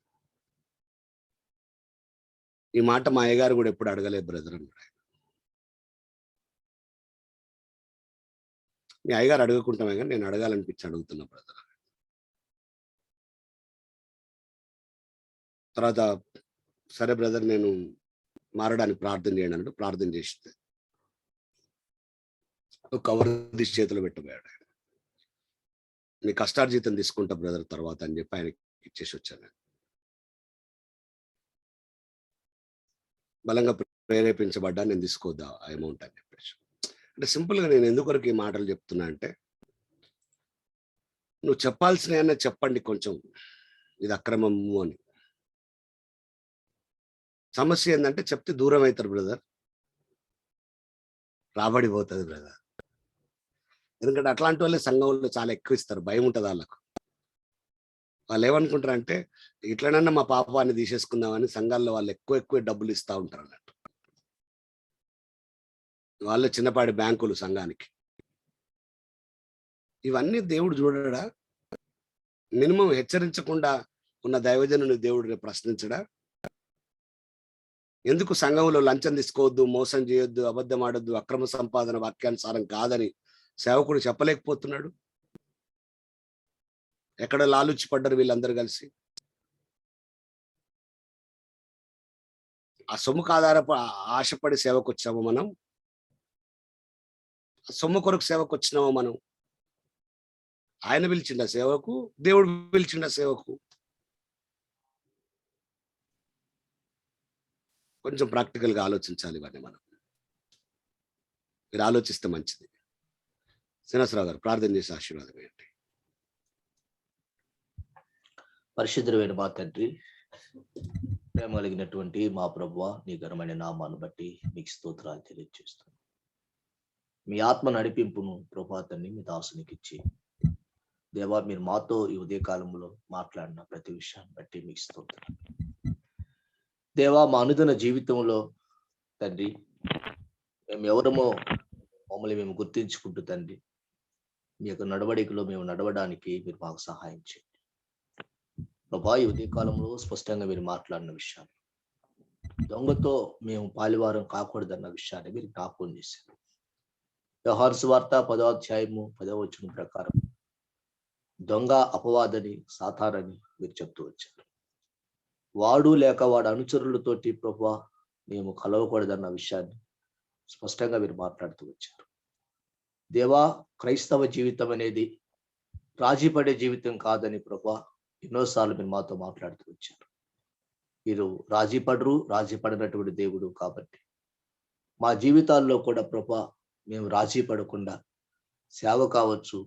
ఈ మాట మా అయ్యగారు కూడా ఎప్పుడు అడగలేదు బ్రదర్ అన్నాడు ఆయన. మీ అయ్యగారు అడగకుంటామే కానీ నేను అడగాలనిపించి అడుగుతున్నా బ్రదర్. తర్వాత సరే బ్రదర్ నేను మారడానికి ప్రార్థన చేయండి అన్నాడు. ప్రార్థన చేస్తే ఒక కవర్ తీసి చేతిలో పెట్టబోయాడు ఆయన. నీ కష్టార్జితం తీసుకుంటా బ్రదర్ తర్వాత అని చెప్పి ఆయనకి ఇచ్చేసి వచ్చాను. బలంగా ప్రేరేపించబడ్డా, నేను తీసుకోద్దా ఆ అమౌంట్ అని చెప్పేసి. అంటే సింపుల్గా నేను ఎందుకొరకు ఈ మాటలు చెప్తున్నా అంటే, నువ్వు చెప్పాల్సిన చెప్పండి కొంచెం, ఇది అక్రమము అని. సమస్య ఏంటంటే చెప్తే దూరం అవుతారు బ్రదర్, రాబడి పోతుంది బ్రదర్. ఎందుకంటే అట్లాంటి వాళ్ళే సంఘంలో చాలా ఎక్కువ ఇస్తారు, భయం ఉంటుంది వాళ్ళకు. వాళ్ళు ఏమనుకుంటారు అంటే ఇట్లనన్నా మా పాపాన్ని తీసేసుకుందామని సంఘాల్లో వాళ్ళు ఎక్కువ డబ్బులు ఇస్తూ ఉంటారు అన్నట్టు. వాళ్ళే చిన్నపాటి బ్యాంకులు సంఘానికి. ఇవన్నీ దేవుడు చూడడా? మినిమం హెచ్చరించకుండా ఉన్న దైవజనుని దేవుడిని ప్రశ్నించడా? ఎందుకు సంఘంలో లంచం తీసుకోవద్దు, మోసం చేయొద్దు, అబద్ధం ఆడొద్దు, అక్రమ సంపాదన వాక్యానుసారం కాదని సేవకుడు చెప్పలేకపోతున్నాడు? ఎక్కడ లాలుచి పడ్డారు వీళ్ళందరూ కలిసి? ఆ సొమ్ముకు ఆశపడి సేవకు వచ్చాము మనం? సొమ్ము కొరకు సేవకు వచ్చినామో మనం? ఆయన పిలిచిండ సేవకు, దేవుడు పిలిచిండ సేవకు. కొంచెం ప్రాక్టికల్గా ఆలోచించాలి ఇవన్నీ మనం. మీరు ఆలోచిస్తే మంచిది. శ్రీనివాసరావు గారు ప్రార్థన చేసి ఆశీర్వాదం ఏంటి? పరిశుద్ధమైన మా తండ్రి, ప్రేమ కలిగినటువంటి మా ప్రభువా, నీ ఘనమైన నామాన్ని బట్టి మీకు స్తోత్రాలు తెలియజేస్తాను. మీ ఆత్మ నడిపింపును ప్రభాతాన్ని మీ దాసునికి ఇచ్చి దేవా, మీరు మాతో ఈ ఉదయకాలంలో మాట్లాడిన ప్రతి విషయాన్ని బట్టి మీకు స్తోత్రం. దేవా, మా అనుదిన జీవితంలో తండ్రి మేము ఎవరమో మమ్మల్ని మేము గుర్తించుకుంటూ తండ్రి మీ యొక్క నడవడికలో మేము నడవడానికి మీరు మాకు సహాయం చేయండి ప్రభా. ఈ ఉదయకాలంలో స్పష్టంగా మీరు మాట్లాడిన విషయాలు, దొంగతో మేము పాలివారం కాకూడదన్న విషయాన్ని మీరు జ్ఞాపకం చేశారు. యోహాను సువార్త 10వ అధ్యాయము 10వ వచనం ప్రకారం దొంగ, అపవాదని, సాతానని మీరు చెప్తూ వచ్చారు. వాడు లేక వాడు అనుచరులతోటి ప్రభువా మేము కలవకూడదన్న విషయాన్ని స్పష్టంగా మీరు మాట్లాడుతూ వచ్చారు. దేవా, క్రైస్తవ జీవితం అనేది రాజీ పడే జీవితం కాదని ప్రభువా ఎన్నోసార్లు మీరు మాతో మాట్లాడుతూ వచ్చారు. మీరు రాజీ పడరు, రాజీ పడినటువంటి దేవుడు కాబట్టి మా జీవితాల్లో కూడా ప్రభువా మేము రాజీ పడకుండా సేవ కావచ్చు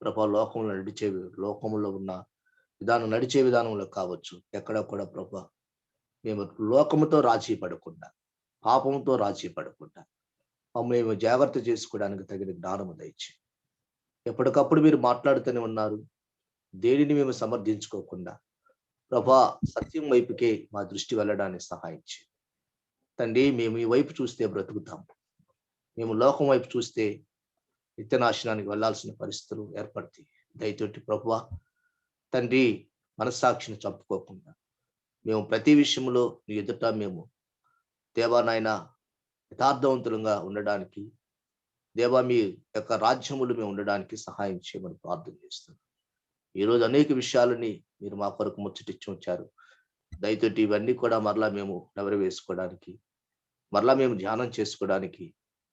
ప్రభా, లోకంలో ఉన్న విధానం, నడిచే విధానంలో కావచ్చు, ఎక్కడ కూడా ప్రభా మేము లోకముతో రాజీ పడకుండా, పాపంతో రాజీ పడకుండా మేము జాగ్రత్త చేసుకోవడానికి తగిన జ్ఞానము దయచి ఎప్పటికప్పుడు మీరు మాట్లాడుతూనే ఉన్నారు. దేనిని మేము సమర్థించుకోకుండా ప్రభా సత్యం వైపుకే మా దృష్టి వెళ్ళడానికి సహాయం చేయండి తండ్రి. మేము ఈ వైపు చూస్తే బ్రతుకుతాం, మేము లోకం వైపు చూస్తే నిత్యనాశనానికి వెళ్లాల్సిన పరిస్థితులు ఏర్పడతాయి. దయతోటి ప్రభువా తండ్రి, మనస్సాక్షిని చంపుకోకుండా మేము ప్రతి విషయంలో నీ ఎదుట మేము దేవానాయన యథార్థవంతులంగా ఉండడానికి, దేవా మీ యొక్క రాజ్యములు మేము ఉండడానికి సహాయం చేయమని ప్రార్థన చేస్తున్నాం. ఈరోజు అనేక విషయాలని మీరు మా కొరకు ముచ్చటిచ్చి ఉంచారు. దయతోటి ఇవన్నీ కూడా మరలా మేము నెవరవేసుకోవడానికి, మరలా మేము ధ్యానం చేసుకోవడానికి,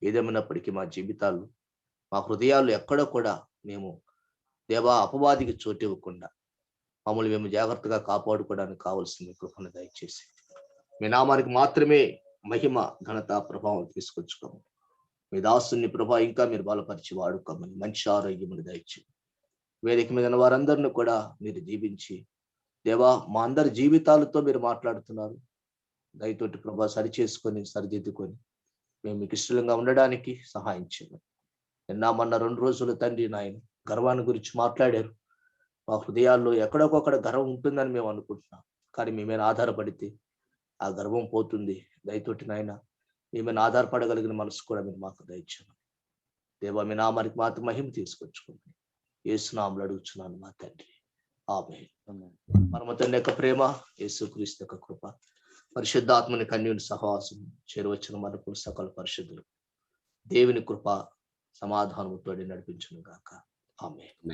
ఏదేమైనప్పటికీ మా జీవితాలు, మా హృదయాలు ఎక్కడ కూడా మేము దేవా అపవాదికి చోటు ఇవ్వకుండా మమ్మల్ని మేము జాగ్రత్తగా కాపాడుకోవడానికి కావాల్సిన కృపను దయచేసి మీ నామానికి మాత్రమే మహిమ, ఘనత, ప్రభావం తీసుకొచ్చుకోము. మీ దాసుని ప్రభా ఇంకా మీరు బలపరిచి వాడుకోమని, మంచి ఆరోగ్యమును దయచేయండి. వేదిక మీద వారందరిని కూడా మీరు దీవించి దేవా మా అందరి జీవితాలతో మీరు మాట్లాడుతున్నారు. దయతోటి ప్రభా సరిచేసుకొని సరిదిద్దుకొని మేము మీకు ఇష్టంగా ఉండడానికి సహాయం చేయమని. నిన్నామన్న 2 రోజులు తండ్రి నాయన గర్వాన్ని గురించి మాట్లాడారు. మా హృదయాల్లో ఎక్కడొకొక్కడ గర్వం ఉంటుందని మేము అనుకుంటున్నాం, కానీ మీ మీద ఆధారపడితే ఆ గర్వం పోతుంది. దయతోటి నాయన మీ మీద ఆధారపడగలిగిన మనసు కూడా మీరు మాకు దయచేయమని దేవా మీ నామానికి మాత్రం మహిమ తీసుకొచ్చుకోండి. యేసు నామములో అడుగుచున్నాను మా తండ్రి, ఆమేన్. పరమ తండ్రి యొక్క ప్రేమ, యేసుక్రీస్తు యొక్క కృప, పరిశుద్ధాత్మని కన్యుని సహవాసం చేరువచ్చిన మనకు సకల పరిశుద్ధులు దేవుని కృప సమాధానముతో నడిపించును గాక. ఆమేన్.